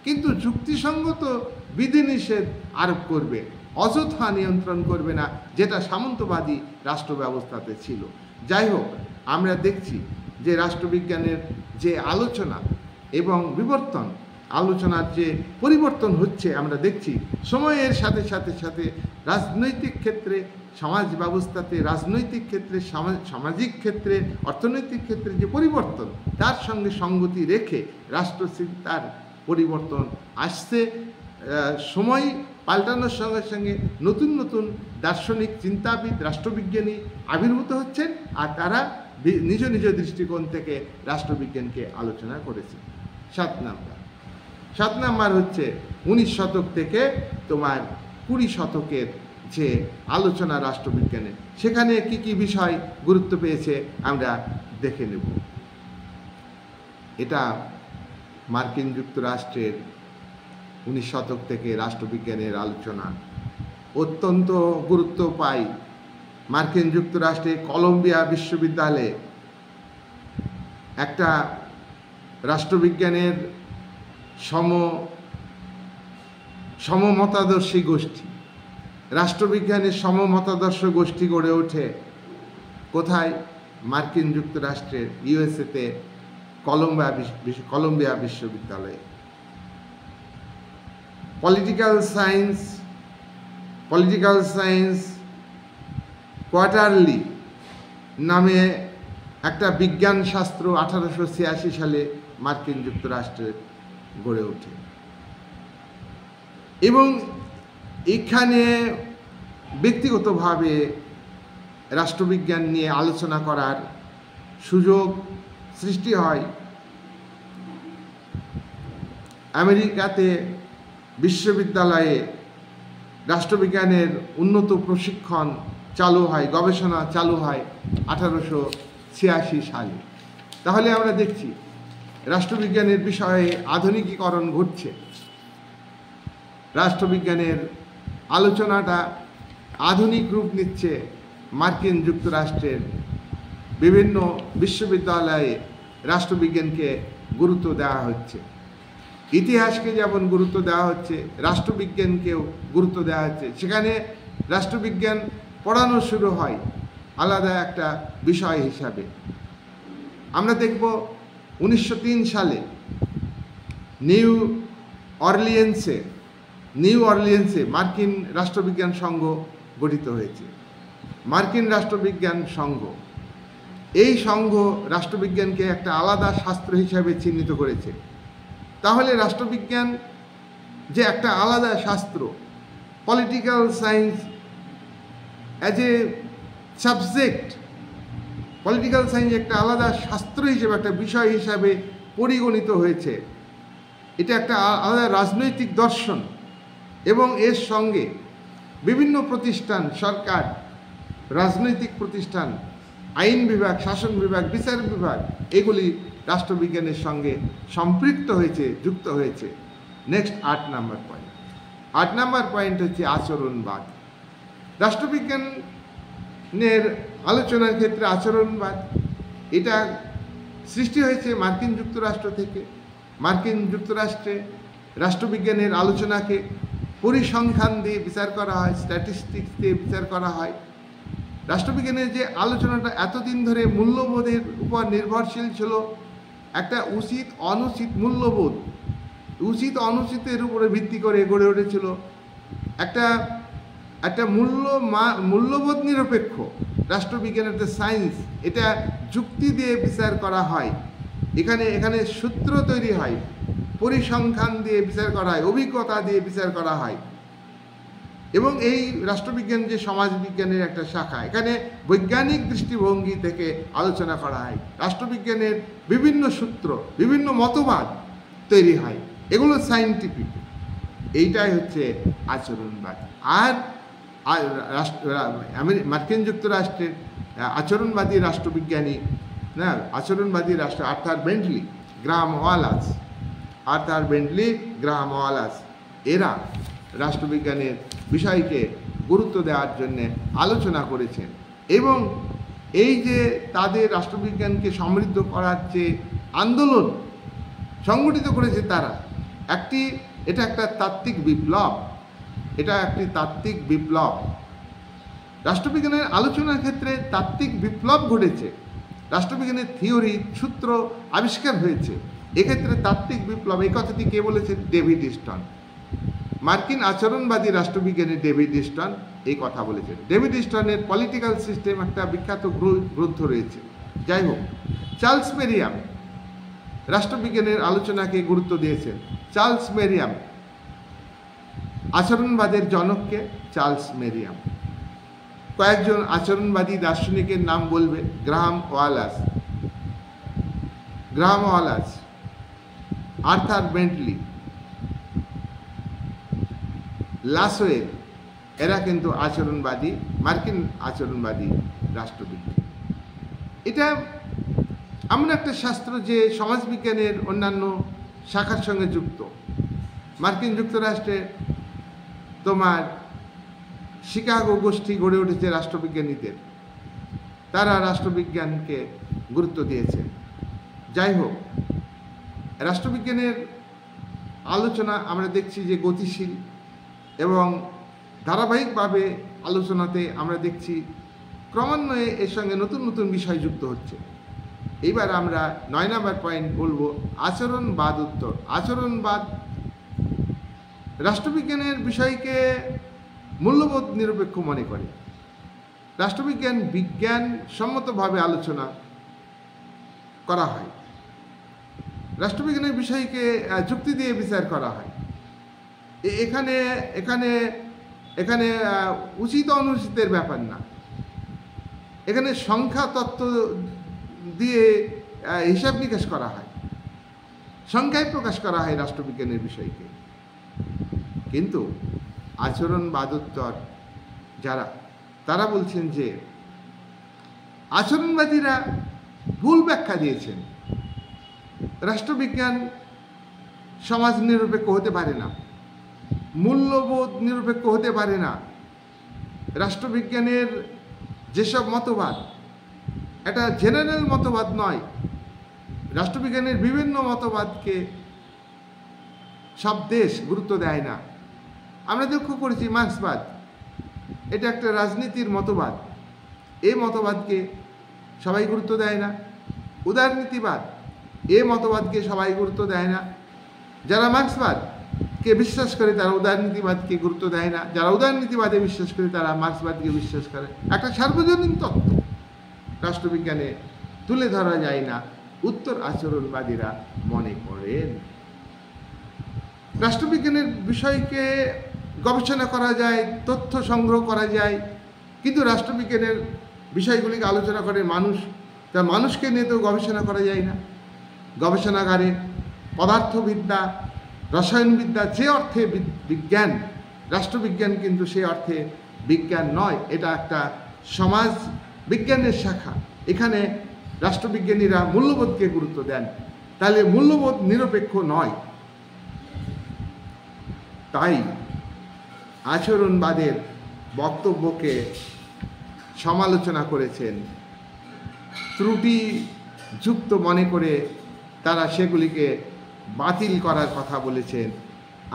কিন্তু যুক্তিসঙ্গত বিধিনিষেধ আরোপ করবে, অযথা নিয়ন্ত্রণ করবে না, যেটা সামন্তবাদী রাষ্ট্র ব্যবস্থাতে ছিল। যাই হোক, আমরা দেখছি যে রাষ্ট্রবিজ্ঞানের যে আলোচনা এবং বিবর্তন, আলোচনার যে পরিবর্তন হচ্ছে আমরা দেখছি। সময়ের সাথে সাথে সাথে রাজনৈতিক ক্ষেত্রে, সমাজ ব্যবস্থাতে, রাজনৈতিক ক্ষেত্রে, সামাজিক ক্ষেত্রে, অর্থনৈতিক ক্ষেত্রে যে পরিবর্তন, তার সঙ্গে সঙ্গতি রেখে রাষ্ট্রচিন্তার পরিবর্তন আসছে। সময় পাল্টানোর সঙ্গে সঙ্গে নতুন নতুন দার্শনিক, চিন্তাবিদ, রাষ্ট্রবিজ্ঞানী আবির্ভূত হচ্ছেন, আর তারা নিজ নিজ দৃষ্টিকোণ থেকে রাষ্ট্রবিজ্ঞানকে আলোচনা করেছে। 7 নাম্বার হচ্ছে 19 শতক থেকে তোমার 20 শতকের যে আলোচনা রাষ্ট্রবিজ্ঞানের, সেখানে কি কি বিষয় গুরুত্ব পেয়েছে আমরা দেখে নেব। এটা মার্কিন যুক্তরাষ্ট্রের 19 শতক থেকে রাষ্ট্রবিজ্ঞানের আলোচনা অত্যন্ত গুরুত্ব পায়। মার্কিন যুক্তরাষ্ট্রে কলম্বিয়া বিশ্ববিদ্যালয়ে একটা রাষ্ট্রবিজ্ঞানের সমমতাদর্শী গোষ্ঠী, রাষ্ট্রবিজ্ঞানের সমমতাদর্শ গোষ্ঠী গড়ে ওঠে। কোথায়? মার্কিন যুক্তরাষ্ট্রের ইউএসএতে কলম্বিয়া বিশ্ববিদ্যালয়ে। পলিটিক্যাল সায়েন্স কোয়ার্টারলি নামে একটা বিজ্ঞান শাস্ত্র 1886 সালে মার্কিন যুক্তরাষ্ট্রে গড়ে ওঠে। এবং এখানে ব্যক্তিগতভাবে রাষ্ট্রবিজ্ঞান নিয়ে আলোচনা করার সুযোগ সৃষ্টি হয়। আমেরিকাতে বিশ্ববিদ্যালয়ে রাষ্ট্রবিজ্ঞানের উন্নত প্রশিক্ষণ চালু হয়, গবেষণা চালু হয় 1886 সালে। তাহলে আমরা দেখছি রাষ্ট্রবিজ্ঞানের বিষয়ে আধুনিকীকরণ ঘটছে। রাষ্ট্রবিজ্ঞানের আলোচনাটা আধুনিক রূপ নিচ্ছে। মার্কিন যুক্তরাষ্ট্রের বিভিন্ন বিশ্ববিদ্যালয়ে রাষ্ট্রবিজ্ঞানকে গুরুত্ব দেওয়া হচ্ছে। ইতিহাসকে যেমন গুরুত্ব দেওয়া হচ্ছে, রাষ্ট্রবিজ্ঞানকেও গুরুত্ব দেওয়া হচ্ছে। সেখানে রাষ্ট্রবিজ্ঞান পড়ানো শুরু হয় আলাদা একটা বিষয় হিসাবে। আমরা দেখব 1903 সালে নিউ অরলিয়েন্সে মার্কিন রাষ্ট্রবিজ্ঞান সংঘ গঠিত হয়েছে। মার্কিন রাষ্ট্রবিজ্ঞান সংঘ, এই সংঘ রাষ্ট্রবিজ্ঞানকে একটা আলাদা শাস্ত্র হিসাবে চিহ্নিত করেছে। তাহলে রাষ্ট্রবিজ্ঞান যে একটা আলাদা শাস্ত্র, political science as a subject, political science একটা আলাদা শাস্ত্র হিসেবে, একটা বিষয় হিসাবে পরিগণিত হয়েছে। এটা একটা আলাদা রাজনৈতিক দর্শন এবং এর সঙ্গে বিভিন্ন প্রতিষ্ঠান, সরকার, রাজনৈতিক প্রতিষ্ঠান, আইন বিভাগ, শাসন বিভাগ, বিচার বিভাগ, এগুলি রাষ্ট্রবিজ্ঞানের সঙ্গে সম্পৃক্ত হয়েছে, যুক্ত হয়েছে। নেক্সট 8 নম্বর পয়েন্ট। 8 নম্বর পয়েন্ট হচ্ছে আচরণবাদ। রাষ্ট্রবিজ্ঞানের আলোচনার ক্ষেত্রে আচরণবাদ, এটা সৃষ্টি হয়েছে মার্কিন যুক্তরাষ্ট্র থেকে। মার্কিন যুক্তরাষ্ট্রে রাষ্ট্রবিজ্ঞানের আলোচনাকে পরিসংখ্যান দিয়ে বিচার করা হয়, স্ট্যাটিস্টিক্স দিয়ে বিচার করা হয়। রাষ্ট্রবিজ্ঞানের যে আলোচনাটা এতদিন ধরে মূল্যবোধের উপর নির্ভরশীল ছিল, একটা উচিত অনুচিত মূল্যবোধ, উচিত অনুচিতের উপরে ভিত্তি করে গড়ে উঠেছিল একটা মূল্যবোধ নিরপেক্ষ রাষ্ট্রবিজ্ঞানের যে সায়েন্স, এটা যুক্তি দিয়ে বিচার করা হয়। এখানে সূত্র তৈরি হয়, পরিসংখ্যান দিয়ে বিচার করা হয়, অভিজ্ঞতা দিয়ে বিচার করা হয়। এবং এই রাষ্ট্রবিজ্ঞান যে সমাজবিজ্ঞানের একটা শাখা, এখানে বৈজ্ঞানিক দৃষ্টিভঙ্গি থেকে আলোচনা করা হয়। রাষ্ট্রবিজ্ঞানের বিভিন্ন সূত্র, বিভিন্ন মতবাদ তৈরি হয়, এগুলো সায়েন্টিফিক। এইটাই হচ্ছে আচরণবাদ। আর মার্কিন যুক্তরাষ্ট্রের আচরণবাদী রাষ্ট্রবিজ্ঞানী, না, আচরণবাদী রাষ্ট্র আর্থার বেন্টলি, গ্রাহাম ওয়ালাস, এরা রাষ্ট্রবিজ্ঞানের বিষয়কে গুরুত্ব দেওয়ার জন্যে আলোচনা করেছেন। এবং এই যে তাদের রাষ্ট্রবিজ্ঞানকে সমৃদ্ধ করার যে আন্দোলন সংগঠিত করেছে তারা, এটা একটা তাত্ত্বিক বিপ্লব। রাষ্ট্রবিজ্ঞানের আলোচনার ক্ষেত্রে তাত্ত্বিক বিপ্লব ঘটেছে। রাষ্ট্রবিজ্ঞানের থিওরি, সূত্র আবিষ্কার হয়েছে। এক্ষেত্রে তাত্ত্বিক বিপ্লব, এই কথাটি কে বলেছেন? ডেভিড স্টন। মার্কিন আচরণবাদী রাষ্ট্রবিজ্ঞানী ডেভিড স্টন এই কথা বলেছেন। ডেভিড স্টনের পলিটিক্যাল সিস্টেম একটা বিখ্যাত গ্রন্থ রয়েছে। যাই হোক, চার্লস মেরিয়াম রাষ্ট্রবিজ্ঞানের আলোচনাকে গুরুত্ব দিয়েছেন। চার্লস মেরিয়াম, আচরণবাদের জনককে চার্লস মেরিয়াম। কয়েকজন আচরণবাদী দার্শনিকের নাম বলবে: Graham Wallas, Arthur Bentley, Lasswell, এরা কিন্তু মার্কিন আচরণবাদী রাষ্ট্রবিজ্ঞান। এটা এমন একটা শাস্ত্র যে সমাজবিজ্ঞানের অন্যান্য শাখার সঙ্গে যুক্ত। মার্কিন যুক্তরাষ্ট্রে তোমার শিকাগো গোষ্ঠী গড়ে উঠেছে রাষ্ট্রবিজ্ঞানীদের, তারা রাষ্ট্রবিজ্ঞানকে গুরুত্ব দিয়েছে। যাই হোক, রাষ্ট্রবিজ্ঞানের আলোচনা আমরা দেখছি যে গতিশীল এবং ধারাবাহিকভাবে আলোচনাতে আমরা দেখছি ক্রমান্বয়ে এর সঙ্গে নতুন নতুন বিষয় যুক্ত হচ্ছে। এইবার আমরা 9 নম্বর পয়েন্ট বলবো, আচরণবাদ উত্তর। আচরণবাদ রাষ্ট্রবিজ্ঞানের বিষয়কে মূল্যবোধ নিরপেক্ষ মনে করে। রাষ্ট্রবিজ্ঞান বিজ্ঞানসম্মতভাবে আলোচনা করা হয়। রাষ্ট্রবিজ্ঞানের বিষয়কে যুক্তি দিয়ে বিচার করা হয়। এখানে উচিত অনুচিতের ব্যাপার না। এখানে সংখ্যা তত্ত্ব দিয়ে হিসাব নিকাশ করা হয়, সংখ্যায় প্রকাশ করা হয় রাষ্ট্রবিজ্ঞানের বিষয়কে। কিন্তু আচরণবাদোত্তর যারা, তারা বলছেন যে আচরণবাদীরা ভুল ব্যাখ্যা দিয়েছেন। রাষ্ট্রবিজ্ঞান সমাজ নিরপেক্ষ হতে পারে না, মূল্যবোধ নিরপেক্ষ হতে পারে না। রাষ্ট্রবিজ্ঞানের যেসব মতবাদ, এটা জেনারেল মতবাদ নয়। রাষ্ট্রবিজ্ঞানের বিভিন্ন মতবাদকে সব দেশ গুরুত্ব দেয় না। আমরা লক্ষ্য করেছি মার্ক্সবাদ, এটা একটা রাজনীতির মতবাদ, এই মতবাদকে সবাই গুরুত্ব দেয় না। উদারনীতিবাদ, এই মতবাদকে সবাই গুরুত্ব দেয় না। যারা মার্ক্সবাদকে বিশ্বাস করে তারা উদারনীতিবাদকে গুরুত্ব দেয় না, যারা উদারনীতিবাদে বিশ্বাস করে তারা মার্ক্সবাদকে বিশ্বাস করে। একটা সার্বজনীন তত্ত্ব রাষ্ট্রবিজ্ঞানে তুলে ধরা যায় না, উত্তর আচরণবাদীরা মনে করেন। রাষ্ট্রবিজ্ঞানের বিষয়কে গবেষণা করা যায়, তথ্য সংগ্রহ করা যায়, কিন্তু রাষ্ট্রবিজ্ঞানের বিষয়গুলিকে আলোচনা করে মানুষ, তা মানুষকে নিয়ে তো গবেষণা করা যায় না। গবেষণাগারে পদার্থবিদ্যা, রসায়নবিদ্যা যে অর্থে বিজ্ঞান, রাষ্ট্রবিজ্ঞান কিন্তু সেই অর্থে বিজ্ঞান নয়, এটা একটা সমাজ বিজ্ঞানের শাখা। এখানে রাষ্ট্রবিজ্ঞানীরা মূল্যবোধকে গুরুত্ব দেন, তাহলে মূল্যবোধ নিরপেক্ষ নয়। তাই আচরণবাদের বক্তব্যকে সমালোচনা করেছেন, ত্রুটিযুক্ত মনে করে তারা সেগুলিকে বাতিল করার কথা বলেছেন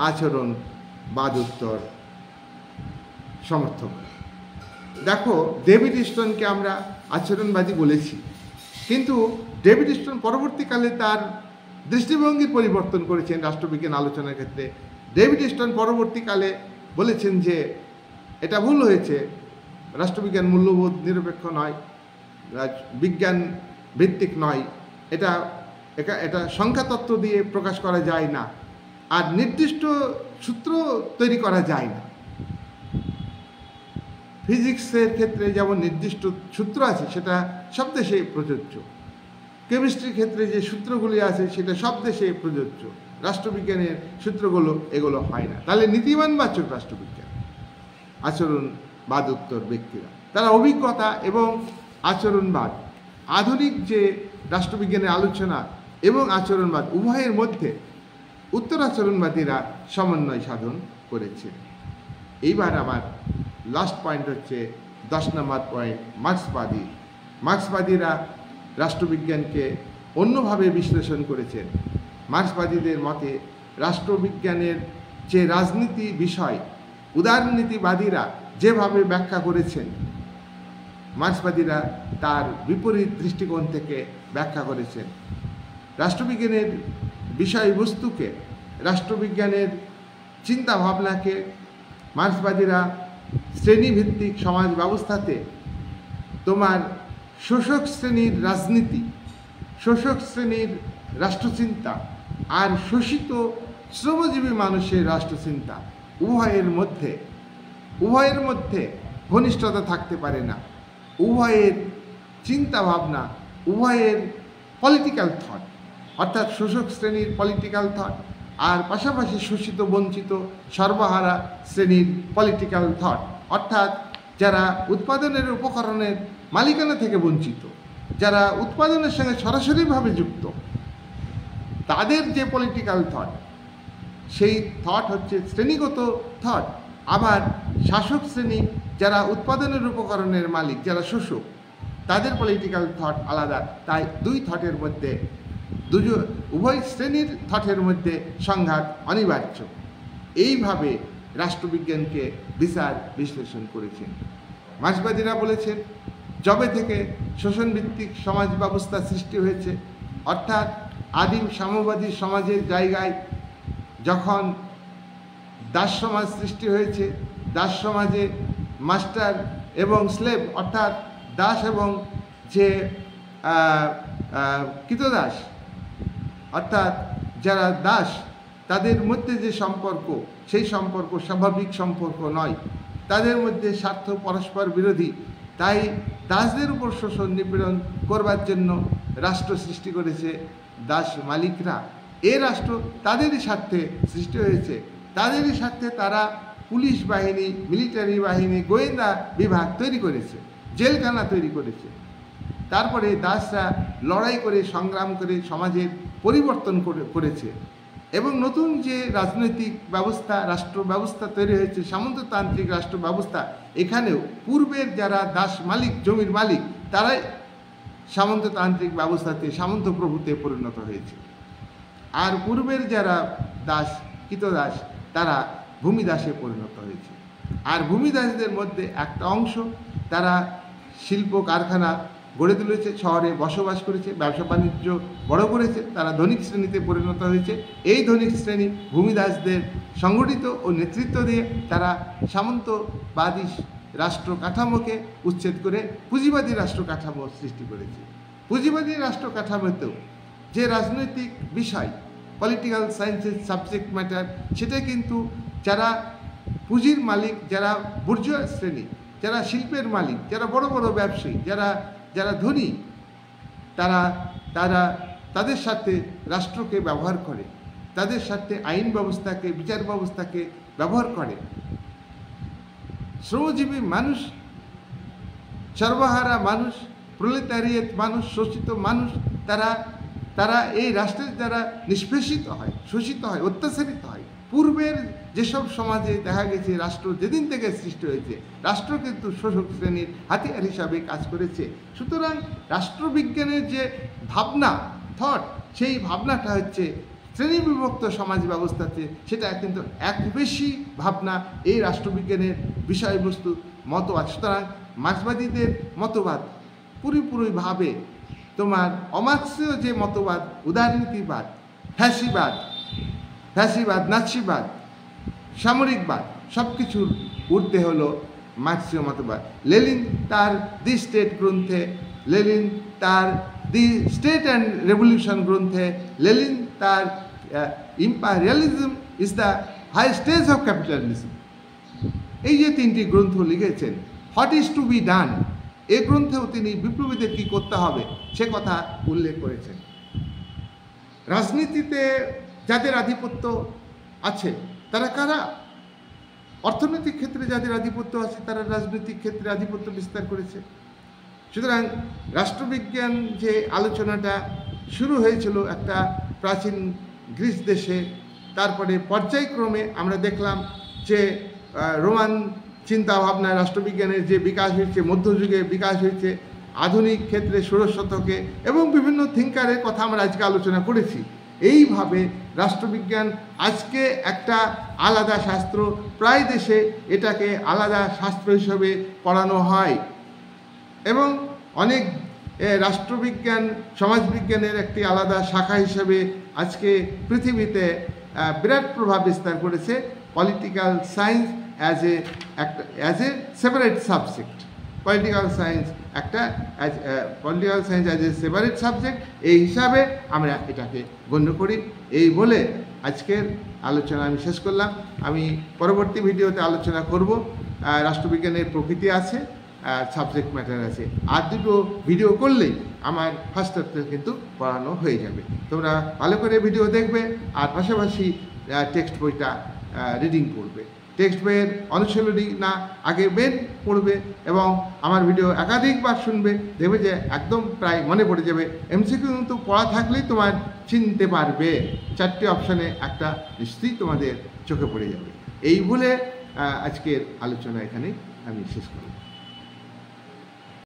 আচরণবাদোত্তর সমর্থক। দেখো, ডেভিড স্টোনকে আমরা আচরণবাদী বলেছি, কিন্তু ডেভিড স্টোন পরবর্তীকালে তার দৃষ্টিভঙ্গির পরিবর্তন করেছেন রাষ্ট্রবিজ্ঞান আলোচনার ক্ষেত্রে। ডেভিড স্টোন পরবর্তীকালে বলেছেন যে এটা ভুল হয়েছে, রাষ্ট্রবিজ্ঞান মূল্যবোধ নিরপেক্ষ নয়, বিজ্ঞান ভিত্তিক নয়, এটা সংখ্যাতত্ত্ব দিয়ে প্রকাশ করা যায় না, আর নির্দিষ্ট সূত্র তৈরি করা যায় না। ফিজিক্সের ক্ষেত্রে যেমন নির্দিষ্ট সূত্র আছে সেটা সব দেশে প্রযোজ্য, কেমিস্ট্রির ক্ষেত্রে যে সূত্রগুলি আছে সেটা সব দেশে প্রযোজ্য, রাষ্ট্রবিজ্ঞানের সূত্রগুলো এগুলো হয় না। তাহলে নীতিবানবাচক রাষ্ট্রবিজ্ঞান আচরণবাদোত্তর ব্যক্তিরা, তারা অভিজ্ঞতা এবং আচরণবাদ, আধুনিক যে রাষ্ট্রবিজ্ঞানের আলোচনা এবং আচরণবাদ উভয়ের মধ্যে উত্তর আচরণবাদীরা সমন্বয় সাধন করেছে। এইবার আমার লাস্ট পয়েন্ট হচ্ছে 10 নম্বর পয়েন্ট, মার্ক্সবাদীরা রাষ্ট্রবিজ্ঞানকে অন্যভাবে বিশ্লেষণ করেছেন। মার্ক্সবাদীদের মতে রাষ্ট্রবিজ্ঞানের যে রাজনীতি বিষয় উদারনীতিবাদীরা যেভাবে ব্যাখ্যা করেছেন, মার্ক্সবাদীরা তার বিপরীত দৃষ্টিকোণ থেকে ব্যাখ্যা করেছেন। রাষ্ট্রবিজ্ঞানের বিষয়বস্তুকে, রাষ্ট্রবিজ্ঞানের চিন্তা ভাবনাকে মার্ক্সবাদীরা শ্রেণীভিত্তিক সমাজ ব্যবস্থাতে তোমার শোষক শ্রেণীর রাজনীতি, শোষক শ্রেণীর রাষ্ট্রচিন্তা আর শোষিত শ্রমজীবী মানুষের রাষ্ট্রচিন্তা উভয়ের মধ্যে ঘনিষ্ঠতা থাকতে পারে না। উভয়ের চিন্তা ভাবনা, উভয়ের পলিটিক্যাল থট, অর্থাৎ শোষক শ্রেণীর পলিটিক্যাল থট আর পাশাপাশি শোষিত বঞ্চিত সর্বহারা শ্রেণীর পলিটিক্যাল থট, অর্থাৎ যারা উৎপাদনের উপকরণের মালিকানা থেকে বঞ্চিত, যারা উৎপাদনের সঙ্গে সরাসরিভাবে যুক্ত, তাদের যে পলিটিক্যাল থট, সেই থট হচ্ছে শ্রেণীগত থট। আবার শাসক শ্রেণী যারা উৎপাদনের উপকরণের মালিক, যারা শোষক, তাদের পলিটিক্যাল থট আলাদা। তাই দুই থটের মধ্যে, উভয় শ্রেণীর থটের মধ্যে সংঘাত অনিবার্য। এইভাবে রাষ্ট্রবিজ্ঞানকে বিশ্লেষণ করেছেন। মার্ক্সবাদীরা বলেছেন যবে থেকে শোষণভিত্তিক সমাজ ব্যবস্থা সৃষ্টি হয়েছে, অর্থাৎ আদিম সাম্যবাদী সমাজের জায়গায় যখন দাস সমাজ সৃষ্টি হয়েছে, দাস সমাজে মাস্টার এবং স্লেভ, অর্থাৎ দাস এবং যে কৃতদাস, অর্থাৎ যারা দাস, তাদের মধ্যে যে সম্পর্ক, সেই সম্পর্ক স্বাভাবিক সম্পর্ক নয়, তাদের মধ্যে স্বার্থ পরস্পর বিরোধী। তাই দাসদের উপর শোষণ নিপীড়ন করবার জন্য রাষ্ট্র সৃষ্টি করেছে দাস মালিকরা। এ রাষ্ট্র তাদেরই স্বার্থে সৃষ্টি হয়েছে, তাদেরই স্বার্থে তারা পুলিশ বাহিনী, মিলিটারি বাহিনী, গোয়েন্দা বিভাগ তৈরি করেছে, জেলখানা তৈরি করেছে। তারপরে দাসরা লড়াই করে, সংগ্রাম করে সমাজের পরিবর্তন করেছে এবং নতুন যে রাজনৈতিক ব্যবস্থা, রাষ্ট্র ব্যবস্থা তৈরি হয়েছে, সামন্ততান্ত্রিক রাষ্ট্র ব্যবস্থা, এখানেও পূর্বের যারা দাস মালিক, জমির মালিক, তারাই সামন্ততান্ত্রিক ব্যবস্থাতে সামন্ত প্রভুতে পরিণত হয়েছে। আর পূর্বের যারা দাস, কৃতদাস, তারা ভূমিদাসে পরিণত হয়েছে। আর ভূমিদাসদের মধ্যে একটা অংশ তারা শিল্প কারখানা গড়ে তুলেছে, শহরে বসবাস করেছে, ব্যবসা বাণিজ্য বড় করেছে, তারা ধনিক শ্রেণীতে পরিণত হয়েছে। এই ধনিক শ্রেণী ভূমিদাসদের সংগঠিত ও নেতৃত্ব দিয়ে তারা সামন্তবাদী রাষ্ট্র কাঠামোকে উচ্ছেদ করে পুঁজিবাদী রাষ্ট্র কাঠামো সৃষ্টি করেছে। পুঁজিবাদী রাষ্ট্র কাঠামোতেও যে রাজনৈতিক বিষয়, পলিটিক্যাল সায়েন্সের সাবজেক্ট ম্যাটার, সেটা কিন্তু যারা পুঁজির মালিক, যারা বুর্জোয়া শ্রেণী, যারা শিল্পের মালিক, যারা বড় বড় ব্যবসায়ী, যারা ধনী, তাদের সাথে রাষ্ট্রকে ব্যবহার করে, তাদের সাথে আইন ব্যবস্থাকে, বিচার ব্যবস্থাকে ব্যবহার করে। শ্রমজীবী মানুষ, সর্বহারা মানুষ, প্রলেতারিয়েট মানুষ, শোষিত মানুষ, তারা এই রাষ্ট্রের দ্বারা নিষ্পেষিত হয়, শোষিত হয়, অত্যাচারিত হয়। পূর্বের যেসব সমাজে দেখা গেছে রাষ্ট্র যেদিন থেকে সৃষ্টি হয়েছে, রাষ্ট্র কিন্তু শোষক শ্রেণীর হাতিয়ার হিসাবে কাজ করেছে। সুতরাং রাষ্ট্রবিজ্ঞানের যে ভাবনা, থট, সেই ভাবনাটা হচ্ছে শ্রেণীবিভক্ত সমাজ ব্যবস্থাতে, সেটা কিন্তু এক বেশি ভাবনা এই রাষ্ট্রবিজ্ঞানের বিষয়বস্তু মতবাদ। সুতরাং মার্ক্সবাদীদের মতবাদ পুরোপুরিভাবে তোমার অমার্ক্সীয় যে মতবাদ, উদারনীতিবাদ, ফ্যাসিবাদ, নাৎসিবাদ, সামরিকবাদ, সব কিছুর ঊর্ধ্বে হলো মার্ক্সীয় মতবাদ। লেনিন তার দি স্টেট গ্রন্থে, লেনিন তার দি স্টেট অ্যান্ড রেভলিউশন গ্রন্থে, লেনিন তার imperialism is the high stage of capitalism, এই যে তিনটি গ্রন্থ লিখেছেন, what is to be done, এই গ্রন্থেও তিনি বিপ্লবীদের কী করতে হবে সে কথা উল্লেখ করেছেন। রাজনীতিতে যাদের আধিপত্য আছে তারা কারা? অর্থনৈতিক ক্ষেত্রে যাদের আধিপত্য আছে তারা রাজনৈতিক ক্ষেত্রে আধিপত্য বিস্তার করেছে। সুতরাং রাষ্ট্রবিজ্ঞান যে আলোচনাটা শুরু হয়েছিল একটা প্রাচীন গ্রিস দেশে, তারপরে পর্যায়ক্রমে আমরা দেখলাম যে রোমান চিন্তাভাবনা, রাষ্ট্রবিজ্ঞানের যে বিকাশ হয়েছে, মধ্যযুগে বিকাশ হয়েছে, আধুনিক ক্ষেত্রে ষোড়শ শতকে, এবং বিভিন্ন থিঙ্কারের কথা আমরা আজকে আলোচনা করেছি। এইভাবে রাষ্ট্রবিজ্ঞান আজকে একটা আলাদা শাস্ত্র, প্রায় দেশে এটাকে আলাদা শাস্ত্র হিসেবে পড়ানো হয় এবং অনেক রাষ্ট্রবিজ্ঞান সমাজবিজ্ঞানের একটি আলাদা শাখা হিসেবে আজকে পৃথিবীতে বিরাট প্রভাব বিস্তার করেছে। Political science as a separate subject, political science as a separate subject, এই হিসাবে আমরা এটাকে গণ্য করি। এই বলে আজকের আলোচনা আমি শেষ করলাম। আমি পরবর্তী ভিডিওতে আলোচনা করব রাষ্ট্রবিজ্ঞানের প্রকৃতি আছে, সাবজেক্ট ম্যাটার আছে। আর দুটো ভিডিও করলেই আমার ফার্স্ট চ্যাপ্টার কিন্তু পড়ানো হয়ে যাবে। তোমরা ভালো করে ভিডিও দেখবে আর পাশাপাশি টেক্সট বইটা রিডিং করবে। টেক্সট বইয়ের অনুশীলনী না আগে বের পড়বে এবং আমার ভিডিও একাধিকবার শুনবে, দেখবে যে একদম প্রায় মনে পড়ে যাবে। এমসিকিউ কিন্তু পড়া থাকলেই তোমার চিনতে পারবে, 4টে অপশানে একটা নিশ্চয়ই তোমাদের চোখে পড়ে যাবে। এই বলে আজকের আলোচনা এখানেই আমি শেষ করব।